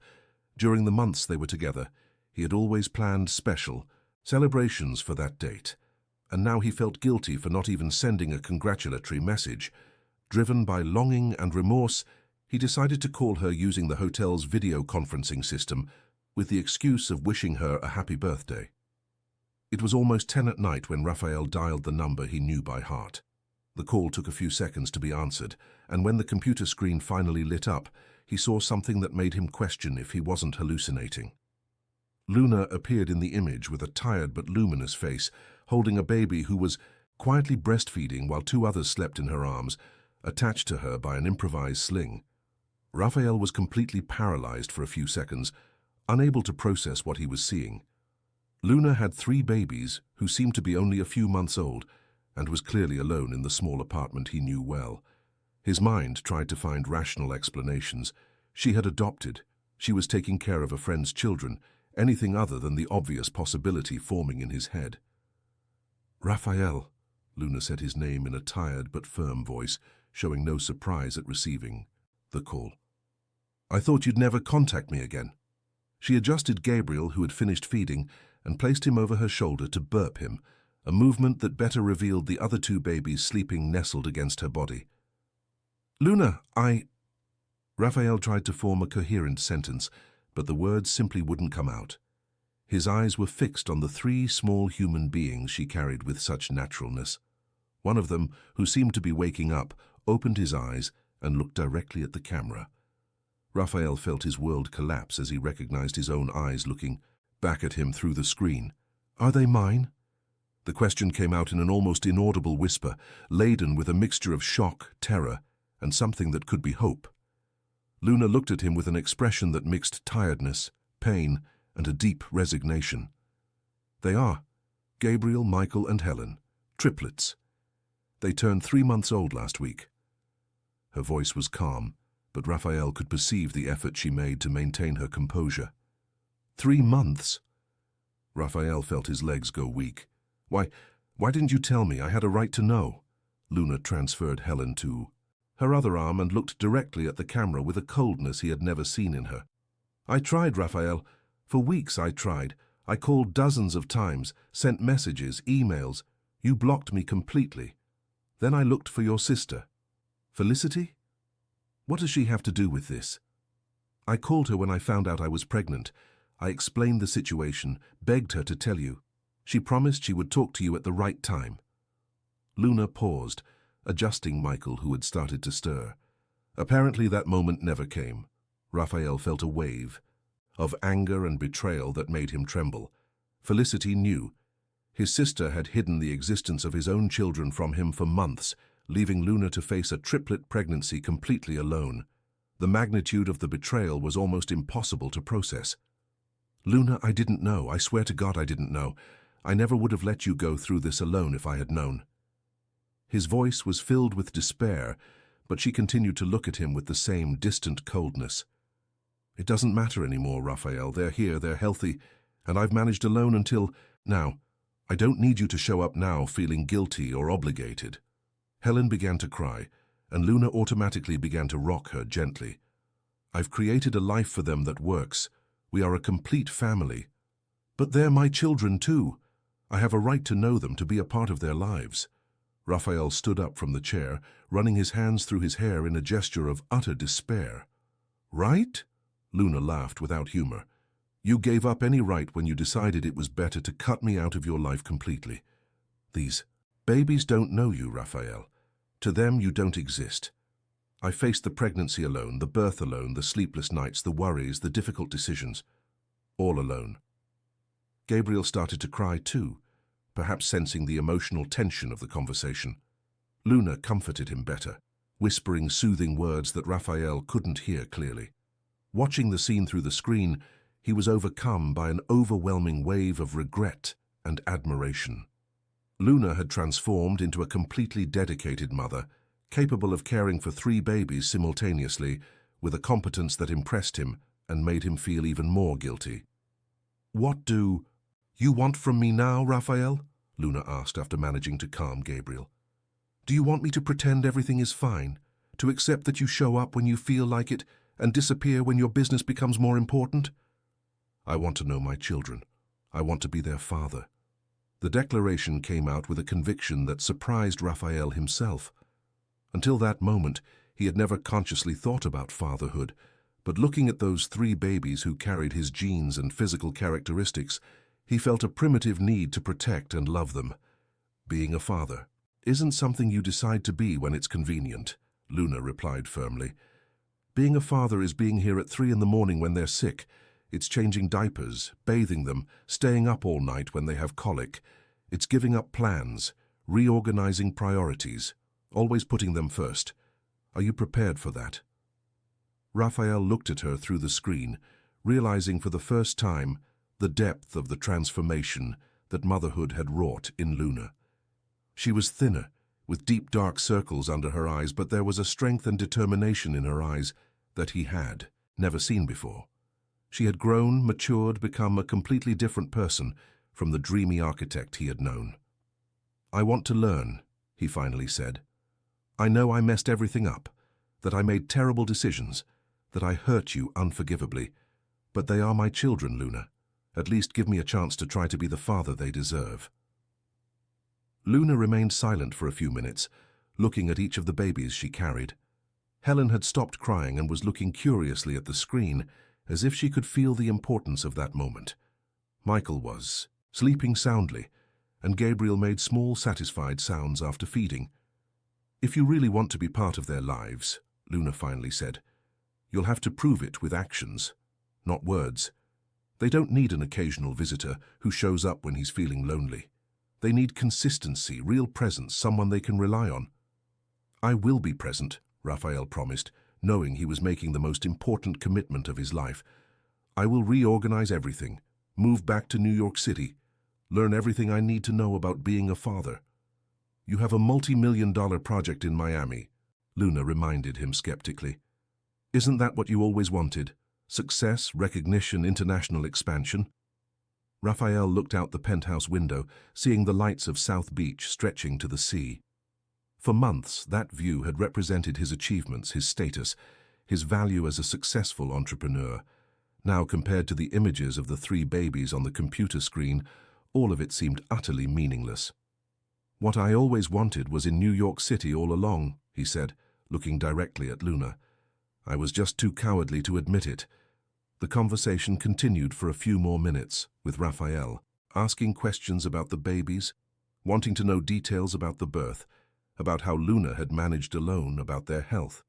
During the months they were together, he had always planned special celebrations for that date, and now he felt guilty for not even sending a congratulatory message. Driven by longing and remorse, he decided to call her using the hotel's video conferencing system with the excuse of wishing her a happy birthday. It was almost 10 at night when Raphael dialed the number he knew by heart. The call took a few seconds to be answered, and when the computer screen finally lit up, he saw something that made him question if he wasn't hallucinating. Luna appeared in the image with a tired but luminous face, holding a baby who was quietly breastfeeding while 2 others slept in her arms, attached to her by an improvised sling. Raphael was completely paralyzed for a few seconds, unable to process what he was seeing. Luna had 3 babies who seemed to be only a few months old, and was clearly alone in the small apartment he knew well. His mind tried to find rational explanations. She had adopted. She was taking care of a friend's children, anything other than the obvious possibility forming in his head. "Raphael," Luna said his name in a tired but firm voice, showing no surprise at receiving the call. "I thought you'd never contact me again." She adjusted Gabriel, who had finished feeding, and placed him over her shoulder to burp him, a movement that better revealed the other two babies sleeping nestled against her body. "Luna, Raphael tried to form a coherent sentence, but the words simply wouldn't come out. His eyes were fixed on the three small human beings she carried with such naturalness. One of them, who seemed to be waking up, opened his eyes and looked directly at the camera. Raphael felt his world collapse as he recognized his own eyes looking back at him through the screen. "Are they mine?" The question came out in an almost inaudible whisper, laden with a mixture of shock, terror, and something that could be hope. Luna looked at him with an expression that mixed tiredness, pain, and a deep resignation. "They are. Gabriel, Michael, and Helen. Triplets. They turned 3 months old last week." Her voice was calm, but Raphael could perceive the effort she made to maintain her composure. 3 months? Raphael felt his legs go weak. Why didn't you tell me? I had a right to know." Luna transferred Helen to her other arm and looked directly at the camera with a coldness he had never seen in her. "I tried, Raphael. For weeks I tried. I called dozens of times, sent messages, emails. You blocked me completely. Then I looked for your sister. Felicity? What does she have to do with this? I called her when I found out I was pregnant. I explained the situation, begged her to tell you. She promised she would talk to you at the right time." Luna paused, adjusting Michael, who had started to stir. Apparently that moment never came. Raphael felt a wave of anger and betrayal that made him tremble. Felicity knew. His sister had hidden the existence of his own children from him for months, leaving Luna to face a triplet pregnancy completely alone. The magnitude of the betrayal was almost impossible to process. "Luna, I didn't know. I swear to God I didn't know. I never would have let you go through this alone if I had known." His voice was filled with despair, but she continued to look at him with the same distant coldness. "It doesn't matter anymore, Raphael. They're here, they're healthy, and I've managed alone until now. I don't need you to show up now feeling guilty or obligated." Helen began to cry, and Luna automatically began to rock her gently. "I've created a life for them that works. We are a complete family. But they're my children too. I have a right to know them, to be a part of their lives." Raphael stood up from the chair, running his hands through his hair in a gesture of utter despair. "Right?" Luna laughed without humor. "You gave up any right when you decided it was better to cut me out of your life completely. These babies don't know you, Raphael. To them, you don't exist. I faced the pregnancy alone, the birth alone, the sleepless nights, the worries, the difficult decisions. All alone." Gabriel started to cry too, perhaps sensing the emotional tension of the conversation. Luna comforted him better, whispering soothing words that Raphael couldn't hear clearly. Watching the scene through the screen, he was overcome by an overwhelming wave of regret and admiration. Luna had transformed into a completely dedicated mother, capable of caring for 3 babies simultaneously, with a competence that impressed him and made him feel even more guilty. "What do you want from me now, Raphael?" Luna asked after managing to calm Gabriel. "Do you want me to pretend everything is fine, to accept that you show up when you feel like it and disappear when your business becomes more important?" "I want to know my children. I want to be their father." The declaration came out with a conviction that surprised Raphael himself. Until that moment, he had never consciously thought about fatherhood, but looking at those 3 babies who carried his genes and physical characteristics, he felt a primitive need to protect and love them. "Being a father isn't something you decide to be when it's convenient," Luna replied firmly. "Being a father is being here at 3 in the morning when they're sick. It's changing diapers, bathing them, staying up all night when they have colic. It's giving up plans, reorganizing priorities, always putting them first. Are you prepared for that?" Raphael looked at her through the screen, realizing for the first time the depth of the transformation that motherhood had wrought in Luna. She was thinner, with deep dark circles under her eyes, but there was a strength and determination in her eyes that he had never seen before. She had grown, matured, become a completely different person from the dreamy architect he had known. "I want to learn," he finally said. "I know I messed everything up, that I made terrible decisions, that I hurt you unforgivably. But they are my children, Luna. At least give me a chance to try to be the father they deserve. Luna remained silent for a few minutes, looking at each of the babies she carried. Helen had stopped crying and was looking curiously at the screen, as if she could feel the importance of that moment. Michael was sleeping soundly, and Gabriel made small, satisfied sounds after feeding. "If you really want to be part of their lives," Luna finally said, "you'll have to prove it with actions, not words. They don't need an occasional visitor who shows up when he's feeling lonely. They need consistency, real presence, someone they can rely on." "I will be present," Raphael promised, knowing he was making the most important commitment of his life. "I will reorganize everything, move back to New York City, learn everything I need to know about being a father." "You have a multi-million-dollar project in Miami," Luna reminded him skeptically. "Isn't that what you always wanted? Success, recognition, international expansion?" Raphael looked out the penthouse window, seeing the lights of South Beach stretching to the sea. For months, that view had represented his achievements, his status, his value as a successful entrepreneur. Now, compared to the images of the 3 babies on the computer screen, all of it seemed utterly meaningless. "What I always wanted was in New York City all along," he said, looking directly at Luna. "I was just too cowardly to admit it." The conversation continued for a few more minutes, with Raphael asking questions about the babies, wanting to know details about the birth, about how Luna had managed alone, about their health.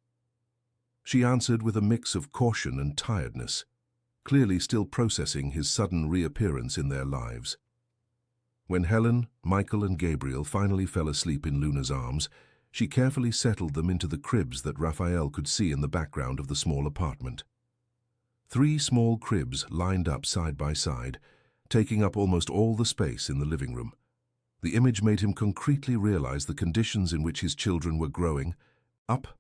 She answered with a mix of caution and tiredness, clearly still processing his sudden reappearance in their lives. When Helen, Michael, and Gabriel finally fell asleep in Luna's arms, she carefully settled them into the cribs that Raphael could see in the background of the small apartment. 3 small cribs lined up side by side, taking up almost all the space in the living room. The image made him concretely realize the conditions in which his children were growing up.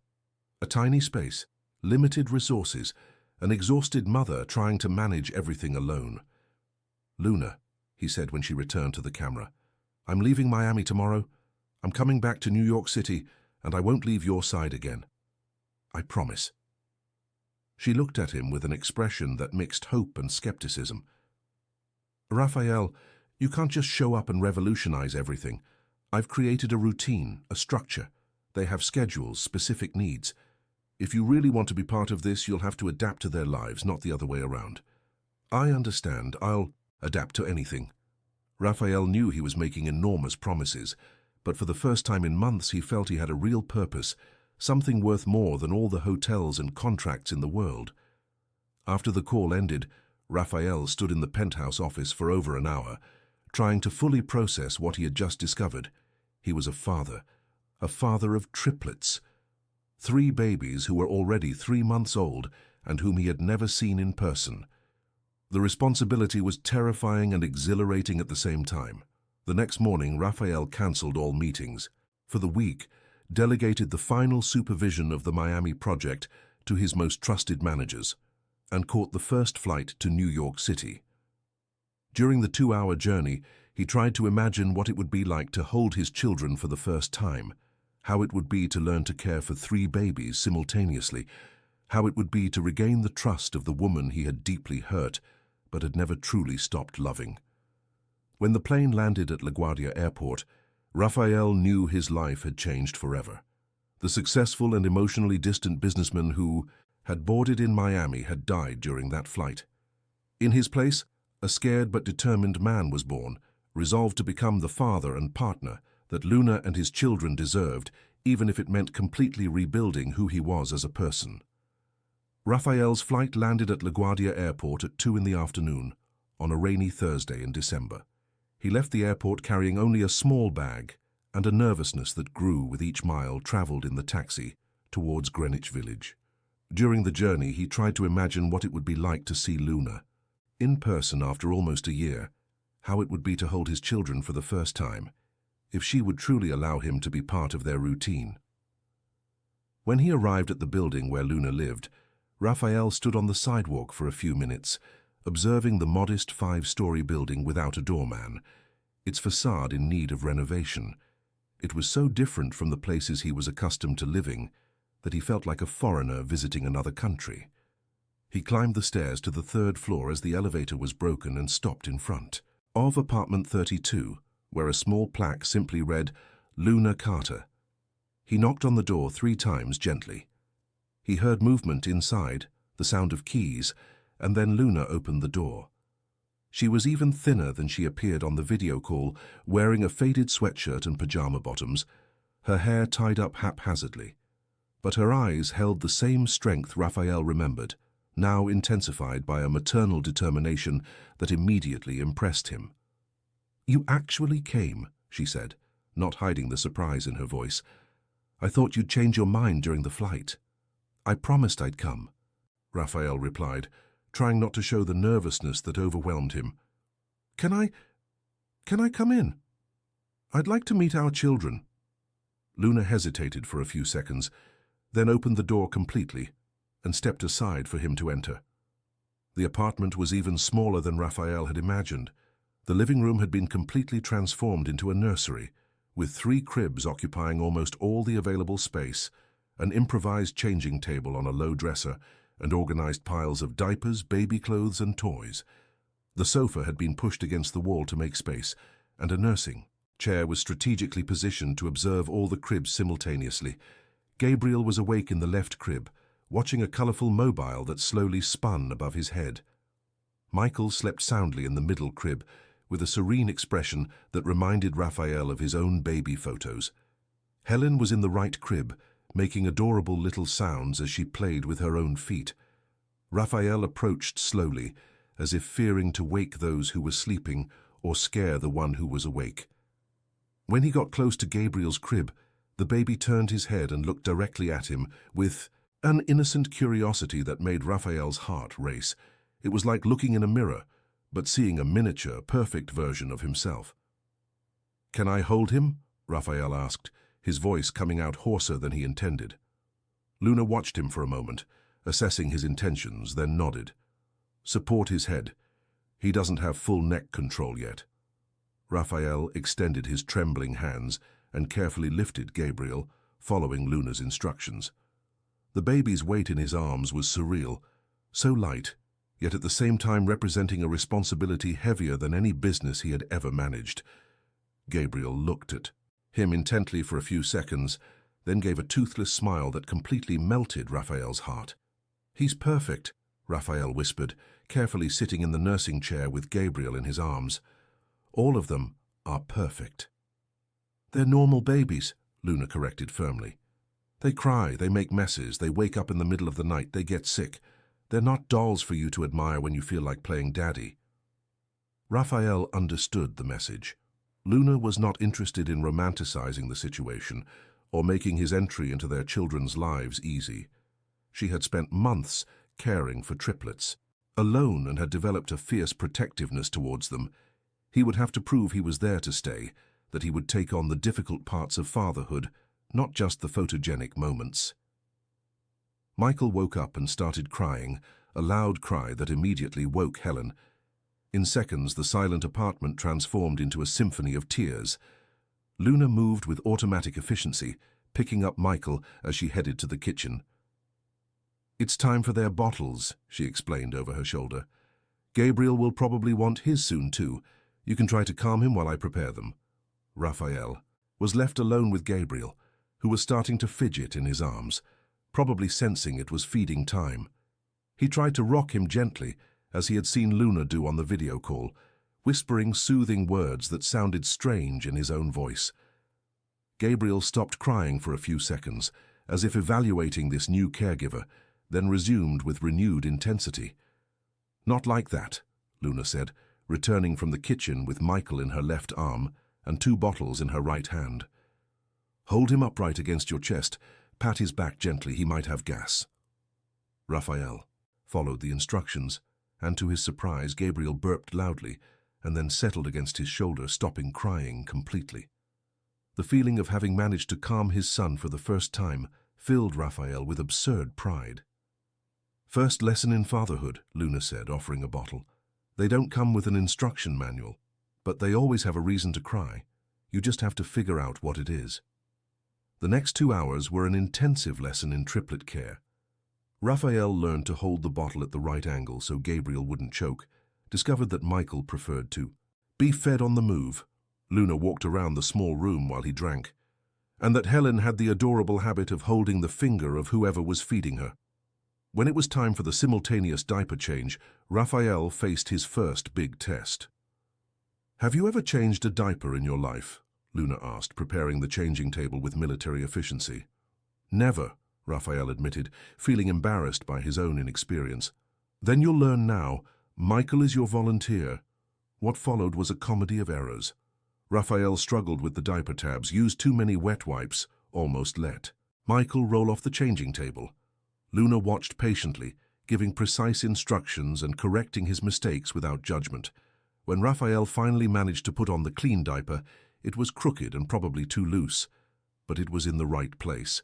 A tiny space, limited resources, an exhausted mother trying to manage everything alone. "Luna," he said when she returned to the camera, "I'm leaving Miami tomorrow. I'm coming back to New York City, and I won't leave your side again. I promise." She looked at him with an expression that mixed hope and skepticism. "Raphael, you can't just show up and revolutionize everything. I've created a routine, a structure. They have schedules, specific needs. If you really want to be part of this, you'll have to adapt to their lives, not the other way around." "I understand. I'll adapt to anything." Raphael knew he was making enormous promises, but for the first time in months he felt he had a real purpose, something worth more than all the hotels and contracts in the world. After the call ended, Raphael stood in the penthouse office for over an hour, trying to fully process what he had just discovered. He was a father of triplets. 3 babies who were already 3 months old and whom he had never seen in person. The responsibility was terrifying and exhilarating at the same time. The next morning, Raphael cancelled all meetings. For the week, delegated the final supervision of the Miami project to his most trusted managers, and caught the first flight to New York City. During the 2-hour journey, he tried to imagine what it would be like to hold his children for the first time, how it would be to learn to care for 3 babies simultaneously, how it would be to regain the trust of the woman he had deeply hurt, but had never truly stopped loving. When the plane landed at LaGuardia Airport, Raphael knew his life had changed forever. The successful and emotionally distant businessman who had boarded in Miami had died during that flight. In his place, a scared but determined man was born, resolved to become the father and partner that Luna and his children deserved, even if it meant completely rebuilding who he was as a person. Raphael's flight landed at LaGuardia Airport at 2 in the afternoon, on a rainy Thursday in December. He left the airport carrying only a small bag and a nervousness that grew with each mile traveled in the taxi towards Greenwich Village. During the journey, he tried to imagine what it would be like to see Luna, in person after almost a year, how it would be to hold his children for the first time, if she would truly allow him to be part of their routine. When he arrived at the building where Luna lived, Raphael stood on the sidewalk for a few minutes, observing the modest 5-story building without a doorman, its facade in need of renovation. It was so different from the places he was accustomed to living that he felt like a foreigner visiting another country. He climbed the stairs to the third floor as the elevator was broken and stopped in front of apartment 32, where a small plaque simply read, Luna Carter. He knocked on the door 3 times gently. He heard movement inside, the sound of keys, and then Luna opened the door. She was even thinner than she appeared on the video call, wearing a faded sweatshirt and pajama bottoms, her hair tied up haphazardly. But her eyes held the same strength Raphael remembered, now intensified by a maternal determination that immediately impressed him. "You actually came," she said, not hiding the surprise in her voice. "I thought you'd change your mind during the flight." "I promised I'd come," Raphael replied, trying not to show the nervousness that overwhelmed him. Can I come in? I'd like to meet our children." Luna hesitated for a few seconds, then opened the door completely and stepped aside for him to enter. The apartment was even smaller than Raphael had imagined. The living room had been completely transformed into a nursery, with 3 cribs occupying almost all the available space, an improvised changing table on a low dresser, and organized piles of diapers, baby clothes, and toys. The sofa had been pushed against the wall to make space, and a nursing chair was strategically positioned to observe all the cribs simultaneously. Gabriel was awake in the left crib, watching a colorful mobile that slowly spun above his head. Michael slept soundly in the middle crib, with a serene expression that reminded Raphael of his own baby photos. Helen was in the right crib, making adorable little sounds as she played with her own feet. Raphael approached slowly, as if fearing to wake those who were sleeping or scare the one who was awake. When he got close to Gabriel's crib, the baby turned his head and looked directly at him with an innocent curiosity that made Raphael's heart race. It was like looking in a mirror, but seeing a miniature, perfect version of himself. "Can I hold him?" Raphael asked, his voice coming out hoarser than he intended. Luna watched him for a moment, assessing his intentions, then nodded. "Support his head. He doesn't have full neck control yet." Raphael extended his trembling hands and carefully lifted Gabriel, following Luna's instructions. The baby's weight in his arms was surreal, so light, yet at the same time representing a responsibility heavier than any business he had ever managed. Gabriel looked at him intently for a few seconds, then gave a toothless smile that completely melted Raphael's heart. "He's perfect," Raphael whispered, carefully sitting in the nursing chair with Gabriel in his arms. "All of them are perfect." "They're normal babies," Luna corrected firmly. "They cry, they make messes, they wake up in the middle of the night, they get sick. They're not dolls for you to admire when you feel like playing daddy." Raphael understood the message. Luna was not interested in romanticizing the situation or making his entry into their children's lives easy. She had spent months caring for triplets, alone, and had developed a fierce protectiveness towards them. He would have to prove he was there to stay, that he would take on the difficult parts of fatherhood, not just the photogenic moments. Michael woke up and started crying, a loud cry that immediately woke Helen. In seconds, the silent apartment transformed into a symphony of tears. Luna moved with automatic efficiency, picking up Michael as she headed to the kitchen. "It's time for their bottles," she explained over her shoulder. "Gabriel will probably want his soon too. You can try to calm him while I prepare them." Raphael was left alone with Gabriel, who was starting to fidget in his arms, probably sensing it was feeding time. He tried to rock him gently, as he had seen Luna do on the video call, whispering soothing words that sounded strange in his own voice. Gabriel stopped crying for a few seconds, as if evaluating this new caregiver, then resumed with renewed intensity. "Not like that," Luna said, returning from the kitchen with Michael in her left arm and 2 bottles in her right hand. "Hold him upright against your chest. Pat his back gently, he might have gas." Raphael followed the instructions, and to his surprise, Gabriel burped loudly and then settled against his shoulder, stopping crying completely. The feeling of having managed to calm his son for the first time filled Raphael with absurd pride. "First lesson in fatherhood," Luna said, offering a bottle. "They don't come with an instruction manual, but they always have a reason to cry. You just have to figure out what it is." The next 2 hours were an intensive lesson in triplet care. Raphael learned to hold the bottle at the right angle so Gabriel wouldn't choke, discovered that Michael preferred to be fed on the move. Luna walked around the small room while he drank, and that Helen had the adorable habit of holding the finger of whoever was feeding her. When it was time for the simultaneous diaper change, Raphael faced his first big test. "Have you ever changed a diaper in your life?" Luna asked, preparing the changing table with military efficiency. "Never," Raphael admitted, feeling embarrassed by his own inexperience. "Then you'll learn now. Michael is your volunteer." What followed was a comedy of errors. Raphael struggled with the diaper tabs, used too many wet wipes, almost let Michael roll off the changing table. Luna watched patiently, giving precise instructions and correcting his mistakes without judgment. When Raphael finally managed to put on the clean diaper, it was crooked and probably too loose, but it was in the right place.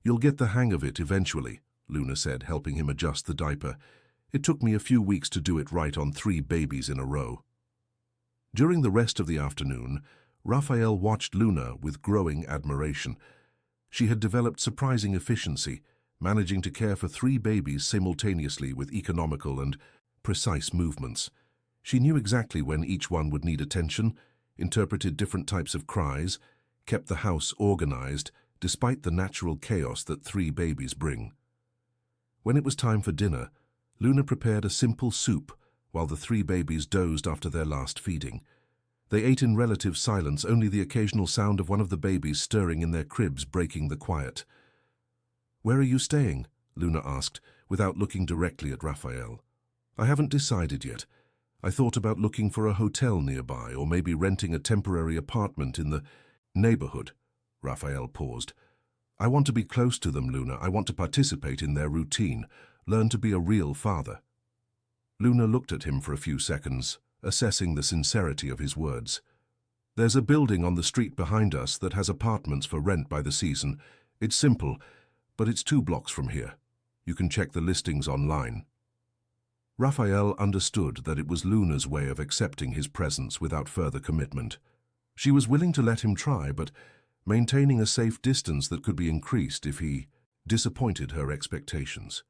"You'll get the hang of it eventually," Luna said, helping him adjust the diaper. "It took me a few weeks to do it right on 3 babies in a row." During the rest of the afternoon, Raphael watched Luna with growing admiration. She had developed surprising efficiency, managing to care for 3 babies simultaneously with economical and precise movements. She knew exactly when each one would need attention, interpreted different types of cries, kept the house organized, despite the natural chaos that 3 babies bring. When it was time for dinner, Luna prepared a simple soup while the 3 babies dozed after their last feeding. They ate in relative silence, only the occasional sound of one of the babies stirring in their cribs breaking the quiet. "Where are you staying?" Luna asked, without looking directly at Raphael. "I haven't decided yet. I thought about looking for a hotel nearby or maybe renting a temporary apartment in the neighborhood." Raphael paused. "I want to be close to them, Luna. I want to participate in their routine, learn to be a real father." Luna looked at him for a few seconds, assessing the sincerity of his words. "There's a building on the street behind us that has apartments for rent by the season. It's simple, but it's 2 blocks from here. You can check the listings online." Raphael understood that it was Luna's way of accepting his presence without further commitment. She was willing to let him try, but maintaining a safe distance that could be increased if he disappointed her expectations.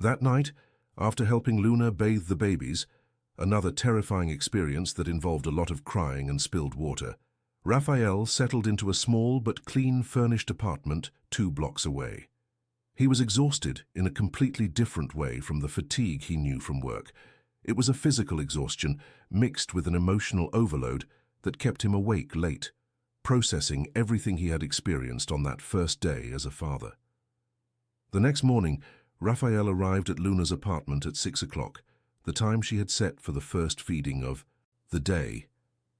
That night, after helping Luna bathe the babies, another terrifying experience that involved a lot of crying and spilled water, Raphael settled into a small but clean furnished apartment 2 blocks away. He was exhausted in a completely different way from the fatigue he knew from work. It was a physical exhaustion mixed with an emotional overload that kept him awake late, processing everything he had experienced on that first day as a father. The next morning, Raphael arrived at Luna's apartment at 6 o'clock, the time she had set for the first feeding of the day.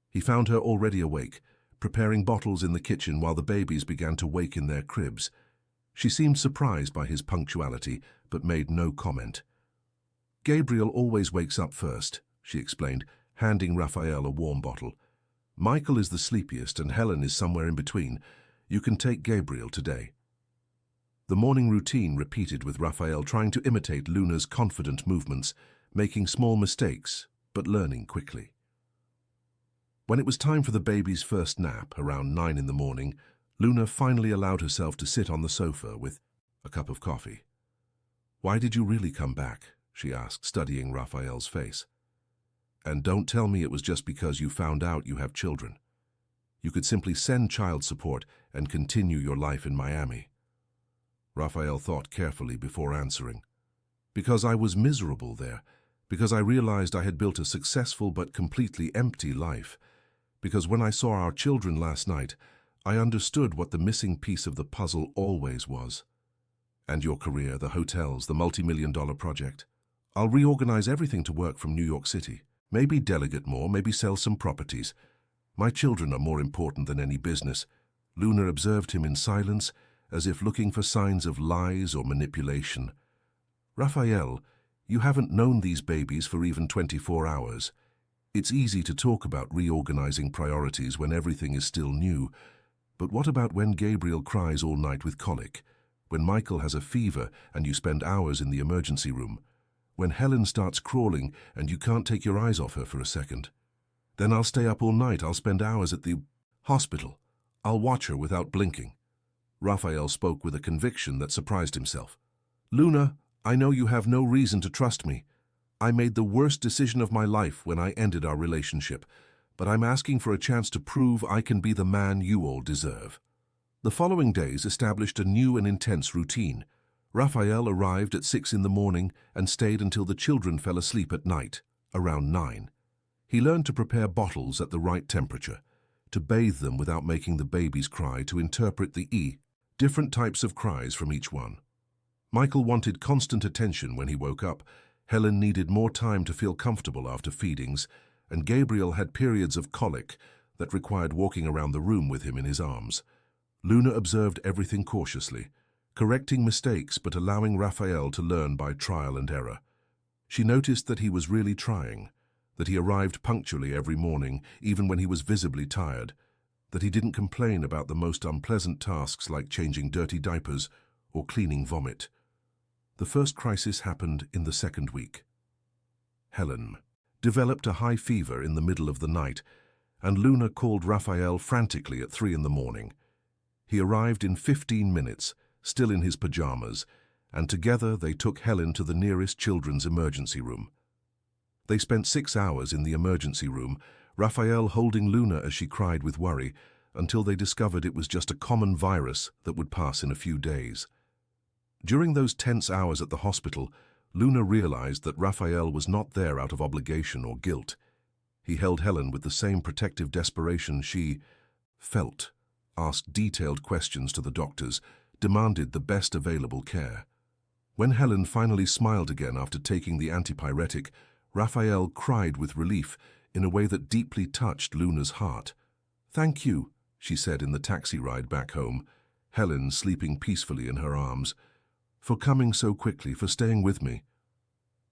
He found her already awake, preparing bottles in the kitchen while the babies began to wake in their cribs. She seemed surprised by his punctuality, but made no comment. "Gabriel always wakes up first," she explained, handing Raphael a warm bottle. "Michael is the sleepiest and Helen is somewhere in between. You can take Gabriel today." The morning routine repeated with Raphael trying to imitate Luna's confident movements, making small mistakes, but learning quickly. When it was time for the baby's first nap, around 9 in the morning, Luna finally allowed herself to sit on the sofa with a cup of coffee. "Why did you really come back?" she asked, studying Raphael's face. "And don't tell me it was just because you found out you have children. You could simply send child support and continue your life in Miami." Raphael thought carefully before answering. "Because I was miserable there. Because I realized I had built a successful but completely empty life. Because when I saw our children last night, I understood what the missing piece of the puzzle always was. And your career, the hotels, the multi-million-dollar project. I'll reorganize everything to work from New York City. Maybe delegate more, maybe sell some properties. My children are more important than any business." Luna observed him in silence, as if looking for signs of lies or manipulation. "Raphael, you haven't known these babies for even 24 hours. It's easy to talk about reorganizing priorities when everything is still new. But what about when Gabriel cries all night with colic? When Michael has a fever and you spend hours in the emergency room? When Helen starts crawling and you can't take your eyes off her for a second? Then I'll stay up all night. I'll spend hours at the hospital. I'll watch her without blinking." Raphael spoke with a conviction that surprised himself. "Luna, I know you have no reason to trust me. I made the worst decision of my life when I ended our relationship, but I'm asking for a chance to prove I can be the man you all deserve." The following days established a new and intense routine. Raphael arrived at 6 in the morning and stayed until the children fell asleep at night, around 9. He learned to prepare bottles at the right temperature, to bathe them without making the babies cry, to interpret the different types of cries from each one. Michael wanted constant attention when he woke up. Helen needed more time to feel comfortable after feedings, and Gabriel had periods of colic that required walking around the room with him in his arms. Luna observed everything cautiously, correcting mistakes but allowing Raphael to learn by trial and error. She noticed that he was really trying, that he arrived punctually every morning, even when he was visibly tired, that he didn't complain about the most unpleasant tasks like changing dirty diapers or cleaning vomit. The first crisis happened in the second week. Helen developed a high fever in the middle of the night, and Luna called Raphael frantically at 3 in the morning. He arrived in 15 minutes, still in his pajamas, and together they took Helen to the nearest children's emergency room. They spent 6 hours in the emergency room, Raphael holding Luna as she cried with worry, until they discovered it was just a common virus that would pass in a few days. During those tense hours at the hospital, Luna realized that Raphael was not there out of obligation or guilt. He held Helen with the same protective desperation she felt, asked detailed questions to the doctors, demanded the best available care. When Helen finally smiled again after taking the antipyretic, Raphael cried with relief in a way that deeply touched Luna's heart. "Thank you," she said in the taxi ride back home, Helen sleeping peacefully in her arms, "for coming so quickly, for staying with me."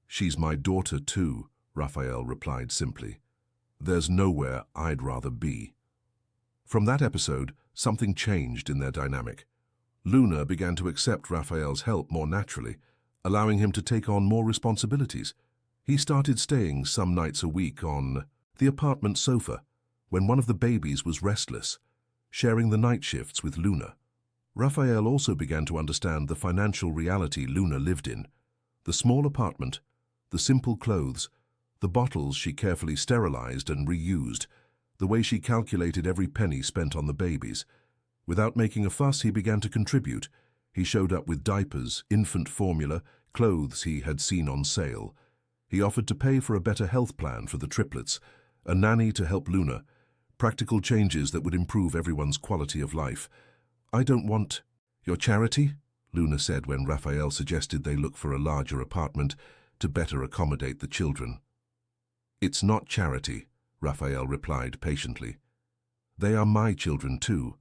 "She's my daughter too," Raphael replied simply. "There's nowhere I'd rather be." From that episode, something changed in their dynamic. Luna began to accept Raphael's help more naturally, allowing him to take on more responsibilities. He started staying some nights a week on the apartment sofa when one of the babies was restless, sharing the night shifts with Luna. Raphael also began to understand the financial reality Luna lived in. The small apartment, the simple clothes, the bottles she carefully sterilized and reused, the way she calculated every penny spent on the babies. Without making a fuss, he began to contribute. He showed up with diapers, infant formula, clothes he had seen on sale. He offered to pay for a better health plan for the triplets, a nanny to help Luna, practical changes that would improve everyone's quality of life. "I don't want your charity," Luna said when Raphael suggested they look for a larger apartment to better accommodate the children. "It's not charity," Raphael replied patiently. "They are my children too.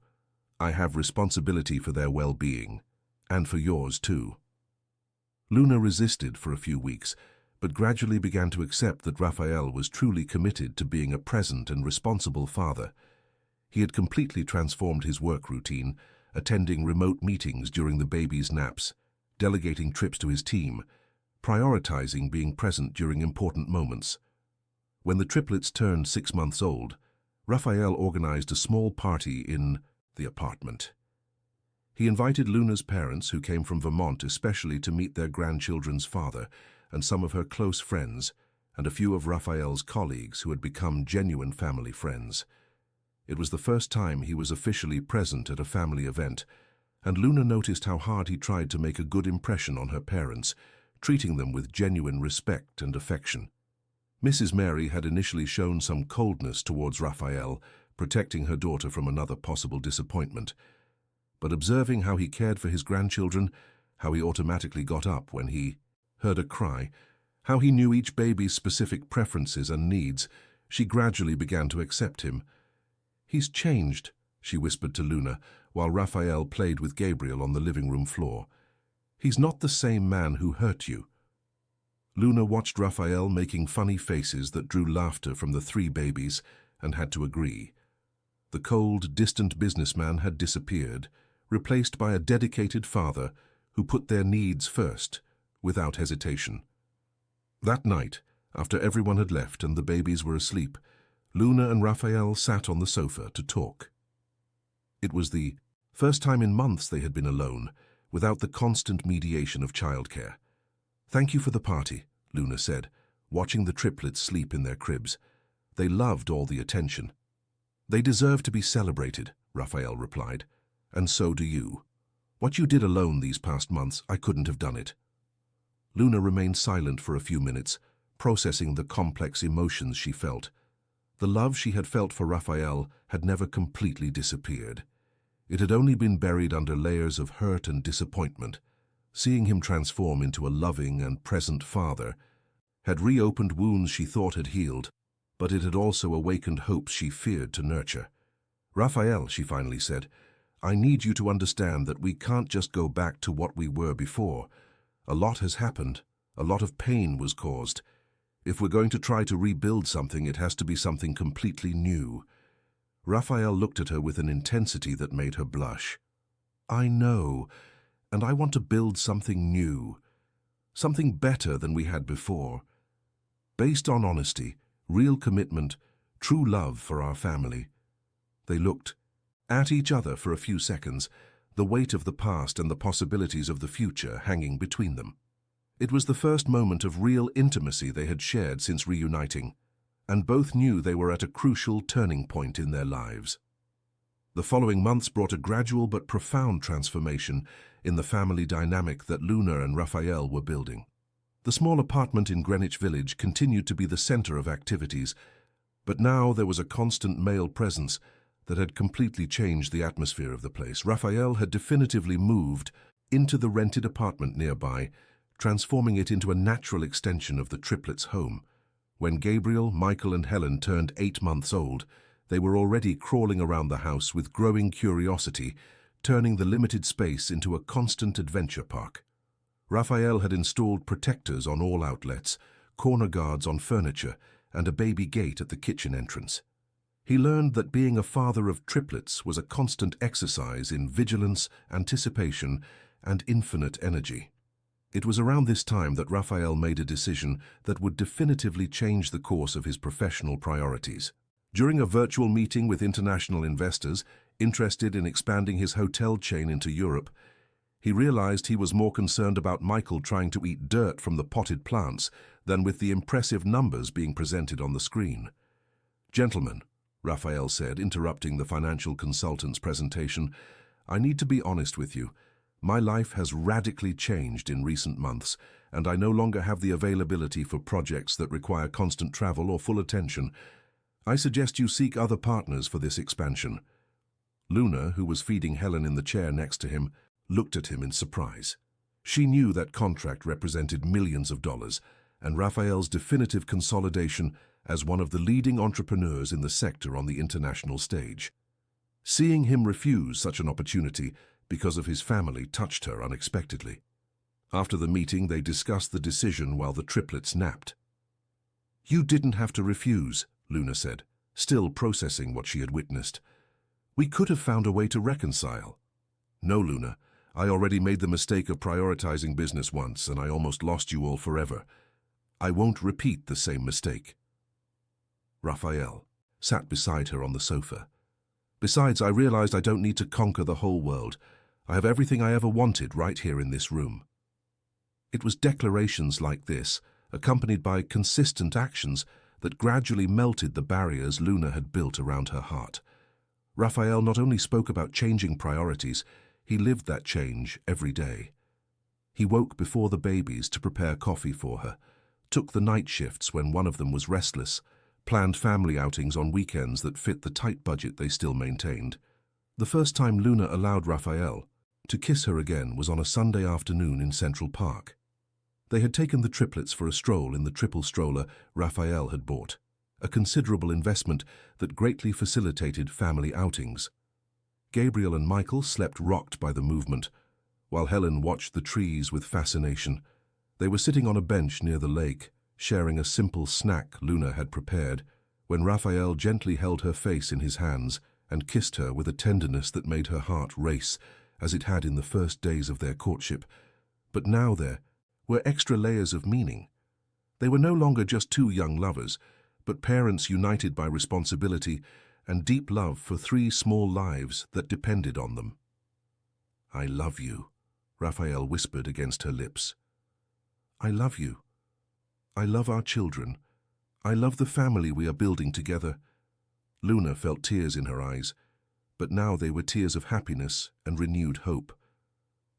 I have responsibility for their well-being, and for yours too." Luna resisted for a few weeks, but gradually began to accept that Raphael was truly committed to being a present and responsible father. He had completely transformed his work routine, attending remote meetings during the baby's naps, delegating trips to his team, prioritizing being present during important moments. When the triplets turned 6 months old, Raphael organized a small party in the apartment. He invited Luna's parents, who came from Vermont especially to meet their grandchildren's father, and some of her close friends, and a few of Raphael's colleagues who had become genuine family friends. It was the first time he was officially present at a family event, and Luna noticed how hard he tried to make a good impression on her parents, treating them with genuine respect and affection. Mrs. Mary had initially shown some coldness towards Raphael, protecting her daughter from another possible disappointment. But observing how he cared for his grandchildren, how he automatically got up when he heard a cry, how he knew each baby's specific preferences and needs, she gradually began to accept him. "He's changed," she whispered to Luna, while Raphael played with Gabriel on the living room floor. "He's not the same man who hurt you." Luna watched Raphael making funny faces that drew laughter from the 3 babies and had to agree. The cold, distant businessman had disappeared, replaced by a dedicated father who put their needs first, without hesitation. That night, after everyone had left and the babies were asleep, Luna and Raphael sat on the sofa to talk. It was the first time in months they had been alone, without the constant mediation of childcare. "Thank you for the party," Luna said, watching the triplets sleep in their cribs. They loved all the attention. "They deserve to be celebrated," Raphael replied. "And so do you. What you did alone these past months, I couldn't have done it." Luna remained silent for a few minutes, processing the complex emotions she felt. The love she had felt for Raphael had never completely disappeared. It had only been buried under layers of hurt and disappointment. Seeing him transform into a loving and present father had reopened wounds she thought had healed, but it had also awakened hopes she feared to nurture. "Raphael," she finally said, "I need you to understand that we can't just go back to what we were before. A lot has happened. A lot of pain was caused. If we're going to try to rebuild something, it has to be something completely new." Raphael looked at her with an intensity that made her blush. "I know, and I want to build something new, something better than we had before, based on honesty, real commitment, true love for our family." They looked at each other for a few seconds, the weight of the past and the possibilities of the future hanging between them. It was the first moment of real intimacy they had shared since reuniting, and both knew they were at a crucial turning point in their lives. The following months brought a gradual but profound transformation in the family dynamic that Luna and Raphael were building. The small apartment in Greenwich Village continued to be the center of activities, but now there was a constant male presence that had completely changed the atmosphere of the place. Raphael had definitively moved into the rented apartment nearby, transforming it into a natural extension of the triplets' home. When Gabriel, Michael, and Helen turned 8 months old, they were already crawling around the house with growing curiosity, turning the limited space into a constant adventure park. Raphael had installed protectors on all outlets, corner guards on furniture, and a baby gate at the kitchen entrance. He learned that being a father of triplets was a constant exercise in vigilance, anticipation, and infinite energy. It was around this time that Raphael made a decision that would definitively change the course of his professional priorities. During a virtual meeting with international investors interested in expanding his hotel chain into Europe, he realized he was more concerned about Michael trying to eat dirt from the potted plants than with the impressive numbers being presented on the screen. "Gentlemen," Raphael said, interrupting the financial consultant's presentation, "I need to be honest with you. My life has radically changed in recent months, and I no longer have the availability for projects that require constant travel or full attention. I suggest you seek other partners for this expansion." Luna, who was feeding Helen in the chair next to him, looked at him in surprise. She knew that contract represented millions of dollars, and Raphael's definitive consolidation as one of the leading entrepreneurs in the sector on the international stage. Seeing him refuse such an opportunity because of his family touched her unexpectedly. After the meeting, they discussed the decision while the triplets napped. "You didn't have to refuse," Luna said, still processing what she had witnessed. "We could have found a way to reconcile." "No, Luna. I already made the mistake of prioritizing business once, and I almost lost you all forever. I won't repeat the same mistake." Raphael sat beside her on the sofa. "Besides, I realized I don't need to conquer the whole world. I have everything I ever wanted right here in this room." It was declarations like this, accompanied by consistent actions, that gradually melted the barriers Luna had built around her heart. Raphael not only spoke about changing priorities, he lived that change every day. He woke before the babies to prepare coffee for her, took the night shifts when one of them was restless, planned family outings on weekends that fit the tight budget they still maintained. The first time Luna allowed Raphael to kiss her again was on a Sunday afternoon in Central Park. They had taken the triplets for a stroll in the triple stroller Raphael had bought, a considerable investment that greatly facilitated family outings. Gabriel and Michael slept rocked by the movement, while Helen watched the trees with fascination. They were sitting on a bench near the lake, sharing a simple snack Luna had prepared, when Raphael gently held her face in his hands and kissed her with a tenderness that made her heart race, as it had in the first days of their courtship. But now there were extra layers of meaning. They were no longer just two young lovers, but parents united by responsibility and deep love for 3 small lives that depended on them. "I love you," Raphael whispered against her lips. "I love you. I love our children. I love the family we are building together." Luna felt tears in her eyes, but now they were tears of happiness and renewed hope.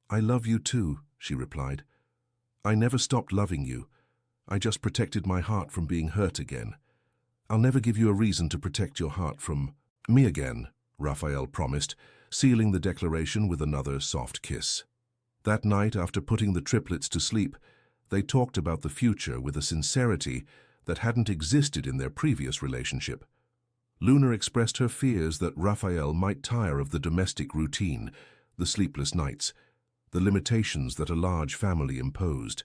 "I love you too," she replied. "I never stopped loving you. I just protected my heart from being hurt again. I'll never give you a reason to protect your heart from me again," Raphael promised, sealing the declaration with another soft kiss. That night, after putting the triplets to sleep, they talked about the future with a sincerity that hadn't existed in their previous relationship. Luna expressed her fears that Raphael might tire of the domestic routine, the sleepless nights, the limitations that a large family imposed.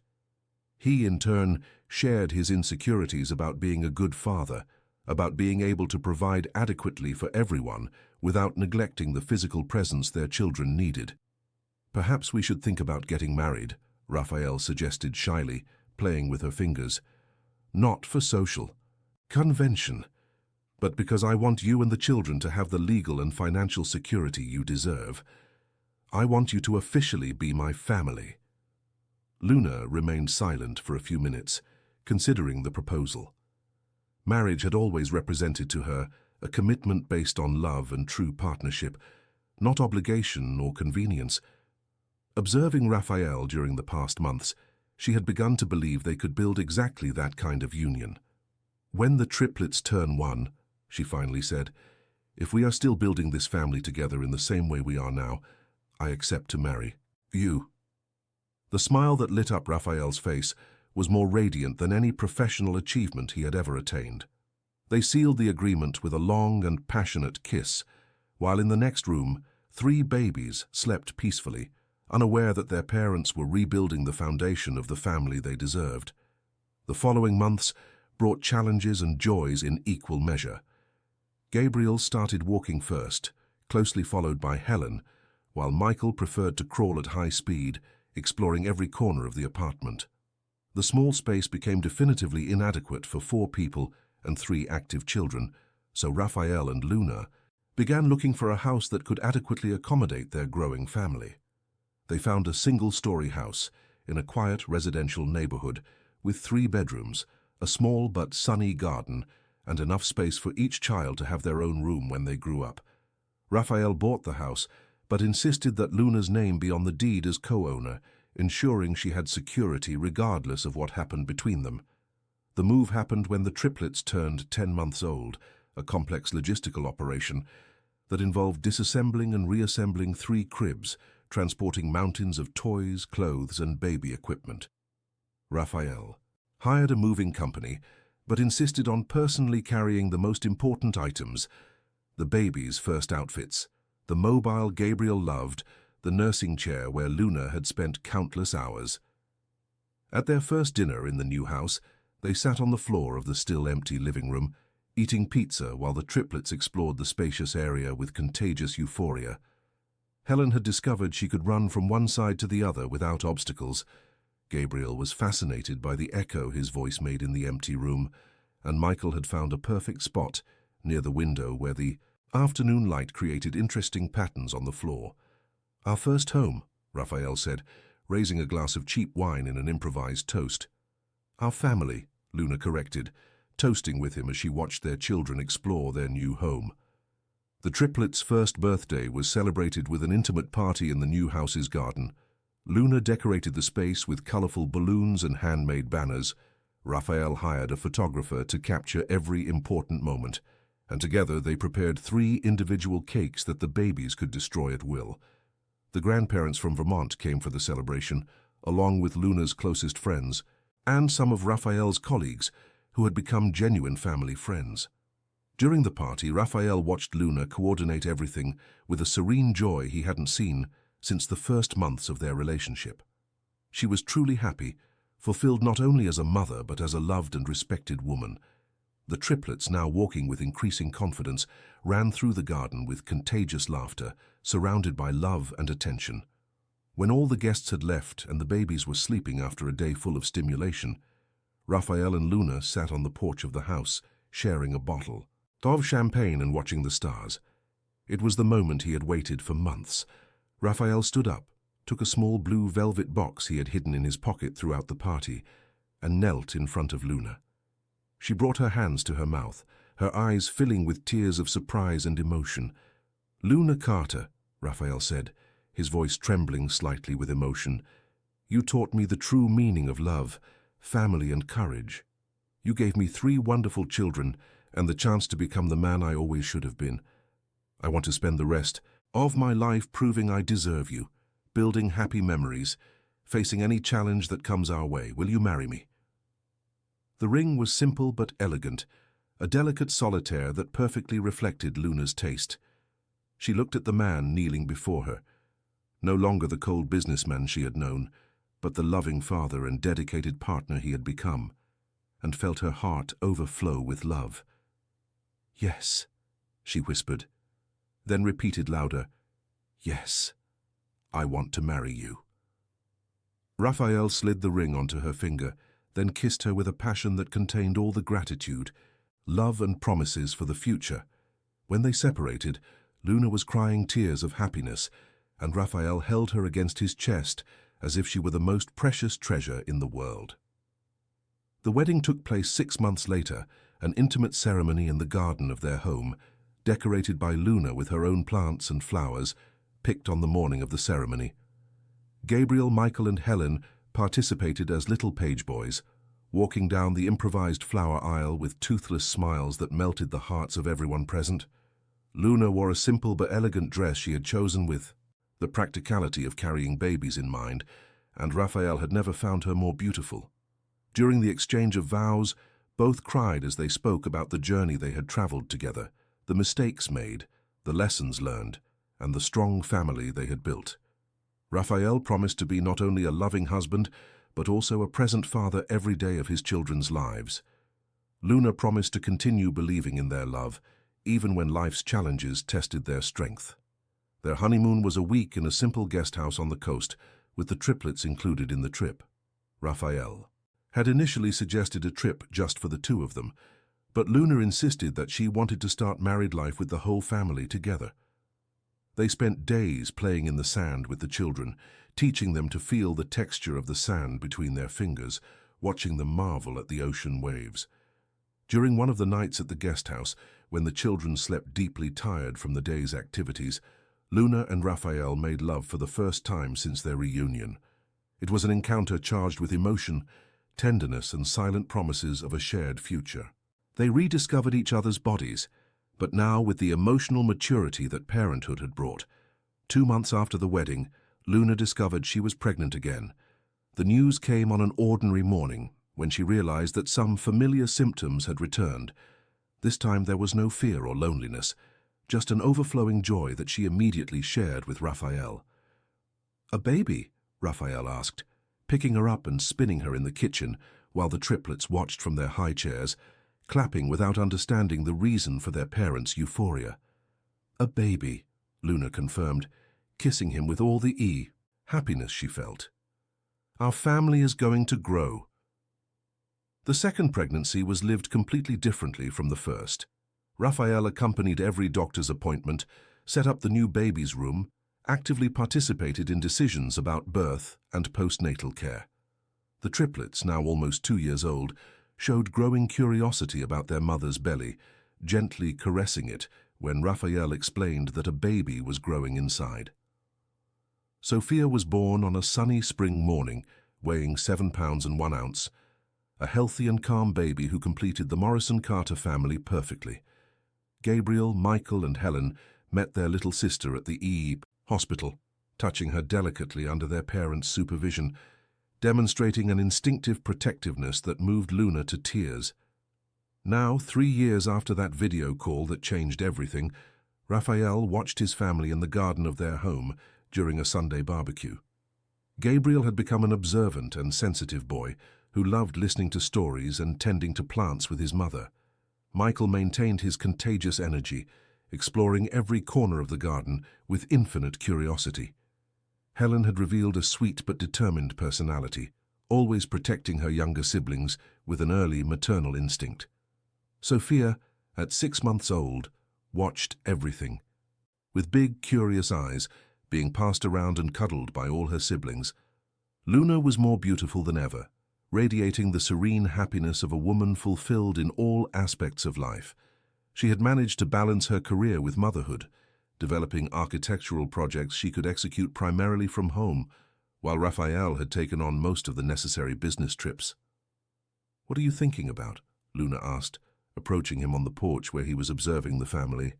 He, in turn, shared his insecurities about being a good father, about being able to provide adequately for everyone without neglecting the physical presence their children needed. "Perhaps we should think about getting married," Raphael suggested shyly, playing with her fingers. "Not for social convention, but because I want you and the children to have the legal and financial security you deserve. I want you to officially be my family." Luna remained silent for a few minutes, considering the proposal. Marriage had always represented to her a commitment based on love and true partnership, not obligation or convenience. Observing Raphael during the past months, she had begun to believe they could build exactly that kind of union. "When the triplets turn 1, she finally said, "if we are still building this family together in the same way we are now, I accept to marry you." The smile that lit up Raphael's face was more radiant than any professional achievement he had ever attained. They sealed the agreement with a long and passionate kiss, while in the next room, 3 babies slept peacefully, unaware that their parents were rebuilding the foundation of the family they deserved. The following months brought challenges and joys in equal measure. Gabriel started walking first, closely followed by Helen, while Michael preferred to crawl at high speed, exploring every corner of the apartment. The small space became definitively inadequate for 4 people and 3 active children, so Raphael and Luna began looking for a house that could adequately accommodate their growing family. They found a single-story house in a quiet residential neighborhood with 3 bedrooms, a small but sunny garden, and enough space for each child to have their own room when they grew up. Raphael bought the house, but insisted that Luna's name be on the deed as co-owner, ensuring she had security regardless of what happened between them. The move happened when the triplets turned 10 months old, a complex logistical operation that involved disassembling and reassembling 3 cribs, transporting mountains of toys, clothes, and baby equipment. Raphael hired a moving company, but insisted on personally carrying the most important items: the babies' first outfits, the mobile Gabriel loved, the nursing chair where Luna had spent countless hours. At their first dinner in the new house, they sat on the floor of the still-empty living room, eating pizza while the triplets explored the spacious area with contagious euphoria. Helen had discovered she could run from one side to the other without obstacles. Gabriel was fascinated by the echo his voice made in the empty room, and Michael had found a perfect spot near the window where the afternoon light created interesting patterns on the floor. "Our first home," Raphael said, raising a glass of cheap wine in an improvised toast. "Our family," Luna corrected, toasting with him as she watched their children explore their new home. The triplets' first birthday was celebrated with an intimate party in the new house's garden. Luna decorated the space with colorful balloons and handmade banners. Raphael hired a photographer to capture every important moment, and together they prepared 3 individual cakes that the babies could destroy at will. The grandparents from Vermont came for the celebration, along with Luna's closest friends, and some of Raphael's colleagues, who had become genuine family friends. During the party, Raphael watched Luna coordinate everything with a serene joy he hadn't seen since the first months of their relationship. She was truly happy, fulfilled not only as a mother but as a loved and respected woman. The triplets, now walking with increasing confidence, ran through the garden with contagious laughter, surrounded by love and attention. When all the guests had left and the babies were sleeping after a day full of stimulation, Raphael and Luna sat on the porch of the house, sharing a bottle of champagne and watching the stars. It was the moment he had waited for months. Raphael stood up, took a small blue velvet box he had hidden in his pocket throughout the party, and knelt in front of Luna. She brought her hands to her mouth, her eyes filling with tears of surprise and emotion. "Luna Carter," Raphael said, his voice trembling slightly with emotion, "you taught me the true meaning of love, family, and courage. You gave me 3 wonderful children and the chance to become the man I always should have been. I want to spend the rest of my life proving I deserve you, building happy memories, facing any challenge that comes our way. Will you marry me?" The ring was simple but elegant, a delicate solitaire that perfectly reflected Luna's taste. She looked at the man kneeling before her, no longer the cold businessman she had known, but the loving father and dedicated partner he had become, and felt her heart overflow with love. "Yes," she whispered, then repeated louder, "Yes, I want to marry you." Raphael slid the ring onto her finger, then kissed her with a passion that contained all the gratitude, love and promises for the future. When they separated, Luna was crying tears of happiness, and Raphael held her against his chest as if she were the most precious treasure in the world. The wedding took place 6 months later, an intimate ceremony in the garden of their home, decorated by Luna with her own plants and flowers, picked on the morning of the ceremony. Gabriel, Michael, and Helen participated as little page boys, walking down the improvised flower aisle with toothless smiles that melted the hearts of everyone present. Luna wore a simple but elegant dress she had chosen with the practicality of carrying babies in mind, and Raphael had never found her more beautiful. During the exchange of vows, both cried as they spoke about the journey they had traveled together, the mistakes made, the lessons learned, and the strong family they had built. Raphael promised to be not only a loving husband, but also a present father every day of his children's lives. Luna promised to continue believing in their love, even when life's challenges tested their strength. Their honeymoon was a week in a simple guest house on the coast, with the triplets included in the trip. Raphael had initially suggested a trip just for the 2 of them, but Luna insisted that she wanted to start married life with the whole family together. They spent days playing in the sand with the children, teaching them to feel the texture of the sand between their fingers, watching them marvel at the ocean waves. During one of the nights at the guest house, when the children slept deeply tired from the day's activities, Luna and Raphael made love for the first time since their reunion. It was an encounter charged with emotion, tenderness, and silent promises of a shared future. They rediscovered each other's bodies, but now with the emotional maturity that parenthood had brought. 2 months after the wedding, Luna discovered she was pregnant again. The news came on an ordinary morning, when she realized that some familiar symptoms had returned. This time there was no fear or loneliness, just an overflowing joy that she immediately shared with Raphael. "A baby?" Raphael asked, picking her up and spinning her in the kitchen while the triplets watched from their high chairs, clapping without understanding the reason for their parents' euphoria. "A baby," Luna confirmed, kissing him with all the happiness she felt. "Our family is going to grow." The second pregnancy was lived completely differently from the first. Raphael accompanied every doctor's appointment, set up the new baby's room, actively participated in decisions about birth and postnatal care. The triplets, now almost 2 years old, showed growing curiosity about their mother's belly, gently caressing it when Raphael explained that a baby was growing inside. Sophia was born on a sunny spring morning, weighing 7 pounds and 1 ounce, a healthy and calm baby who completed the Morrison Carter family perfectly. Gabriel, Michael, and Helen met their little sister at the hospital, touching her delicately under their parents' supervision, demonstrating an instinctive protectiveness that moved Luna to tears. Now, 3 years after that video call that changed everything, Raphael watched his family in the garden of their home during a Sunday barbecue. Gabriel had become an observant and sensitive boy who loved listening to stories and tending to plants with his mother. Michael maintained his contagious energy, exploring every corner of the garden with infinite curiosity. Helen had revealed a sweet but determined personality, always protecting her younger siblings with an early maternal instinct. Sophia, at 6 months old, watched everything. With big, curious eyes, being passed around and cuddled by all her siblings. Luna was more beautiful than ever, radiating the serene happiness of a woman fulfilled in all aspects of life. She had managed to balance her career with motherhood, developing architectural projects she could execute primarily from home, while Raphael had taken on most of the necessary business trips. "What are you thinking about?" Luna asked, approaching him on the porch where he was observing the family.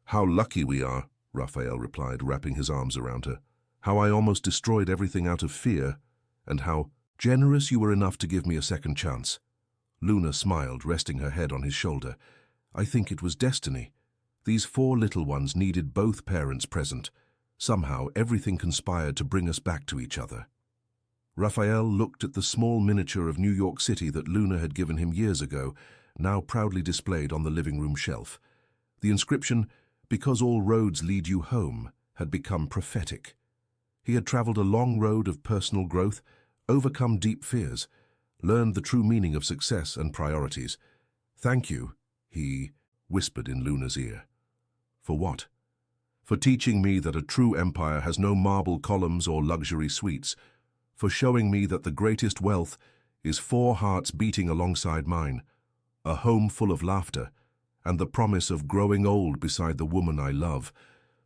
"How lucky we are," Raphael replied, wrapping his arms around her. "How I almost destroyed everything out of fear, and how generous you were enough to give me a second chance." Luna smiled, resting her head on his shoulder. "I think it was destiny. These 4 little ones needed both parents present. Somehow, everything conspired to bring us back to each other." Raphael looked at the small miniature of New York City that Luna had given him years ago, now proudly displayed on the living room shelf. The inscription, "Because all roads lead you home," had become prophetic. He had traveled a long road of personal growth, overcome deep fears, learned the true meaning of success and priorities. "Thank you," he whispered in Luna's ear. "For what?" "For teaching me that a true empire has no marble columns or luxury suites. For showing me that the greatest wealth is 4 hearts beating alongside mine, a home full of laughter, and the promise of growing old beside the woman I love."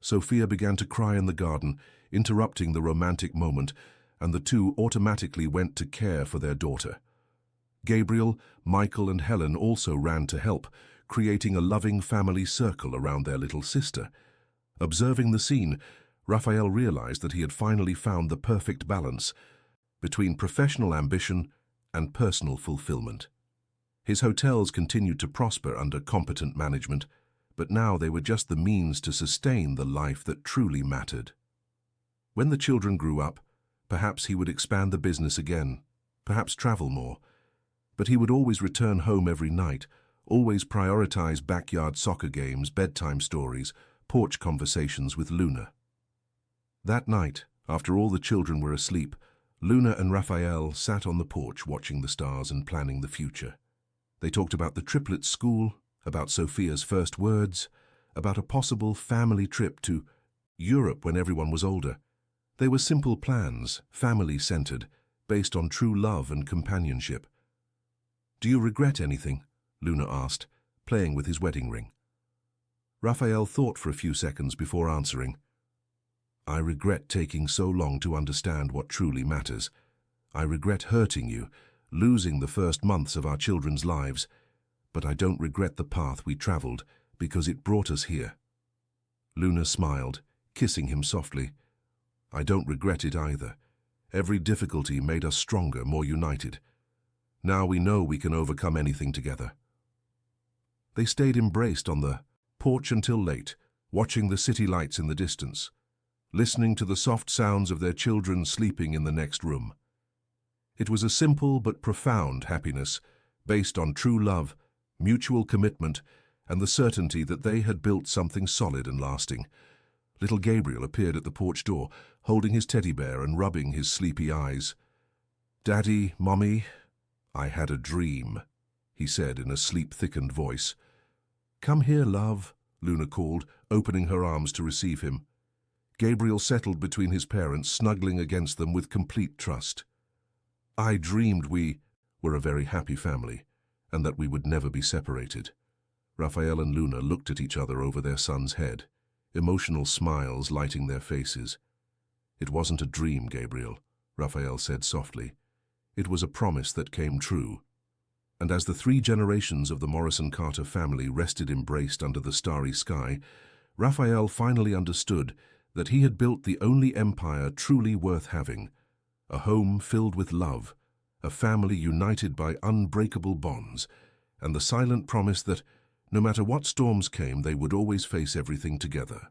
Sophia began to cry in the garden, interrupting the romantic moment, and the two automatically went to care for their daughter. Gabriel, Michael, and Helen also ran to help, creating a loving family circle around their little sister. Observing the scene, Raphael realized that he had finally found the perfect balance between professional ambition and personal fulfillment. His hotels continued to prosper under competent management, but now they were just the means to sustain the life that truly mattered. When the children grew up, perhaps he would expand the business again, perhaps travel more, but he would always return home every night, always prioritize backyard soccer games, bedtime stories, porch conversations with Luna. That night, after all the children were asleep, Luna and Raphael sat on the porch watching the stars and planning the future. They talked about the Triplets school, about Sophia's first words, about a possible family trip to Europe when everyone was older. They were simple plans, family-centered, based on true love and companionship. "Do you regret anything?" Luna asked, playing with his wedding ring. Raphael thought for a few seconds before answering. "I regret taking so long to understand what truly matters. I regret hurting you, losing the first months of our children's lives, but I don't regret the path we traveled because it brought us here." Luna smiled, kissing him softly. "I don't regret it either. Every difficulty made us stronger, more united. Now we know we can overcome anything together." They stayed embraced on the porch until late, watching the city lights in the distance, listening to the soft sounds of their children sleeping in the next room. It was a simple but profound happiness, based on true love, mutual commitment, and the certainty that they had built something solid and lasting. Little Gabriel appeared at the porch door, holding his teddy bear and rubbing his sleepy eyes. "Daddy, Mommy, I had a dream," he said in a sleep-thickened voice. "Come here, love," Luna called, opening her arms to receive him. Gabriel settled between his parents, snuggling against them with complete trust. "I dreamed we were a very happy family, and that we would never be separated." Raphael and Luna looked at each other over their son's head, emotional smiles lighting their faces. "It wasn't a dream, Gabriel," Raphael said softly. "It was a promise that came true." And as the 3 generations of the Morrison-Carter family rested embraced under the starry sky, Raphael finally understood that he had built the only empire truly worth having, a home filled with love, a family united by unbreakable bonds, and the silent promise that, no matter what storms came, they would always face everything together.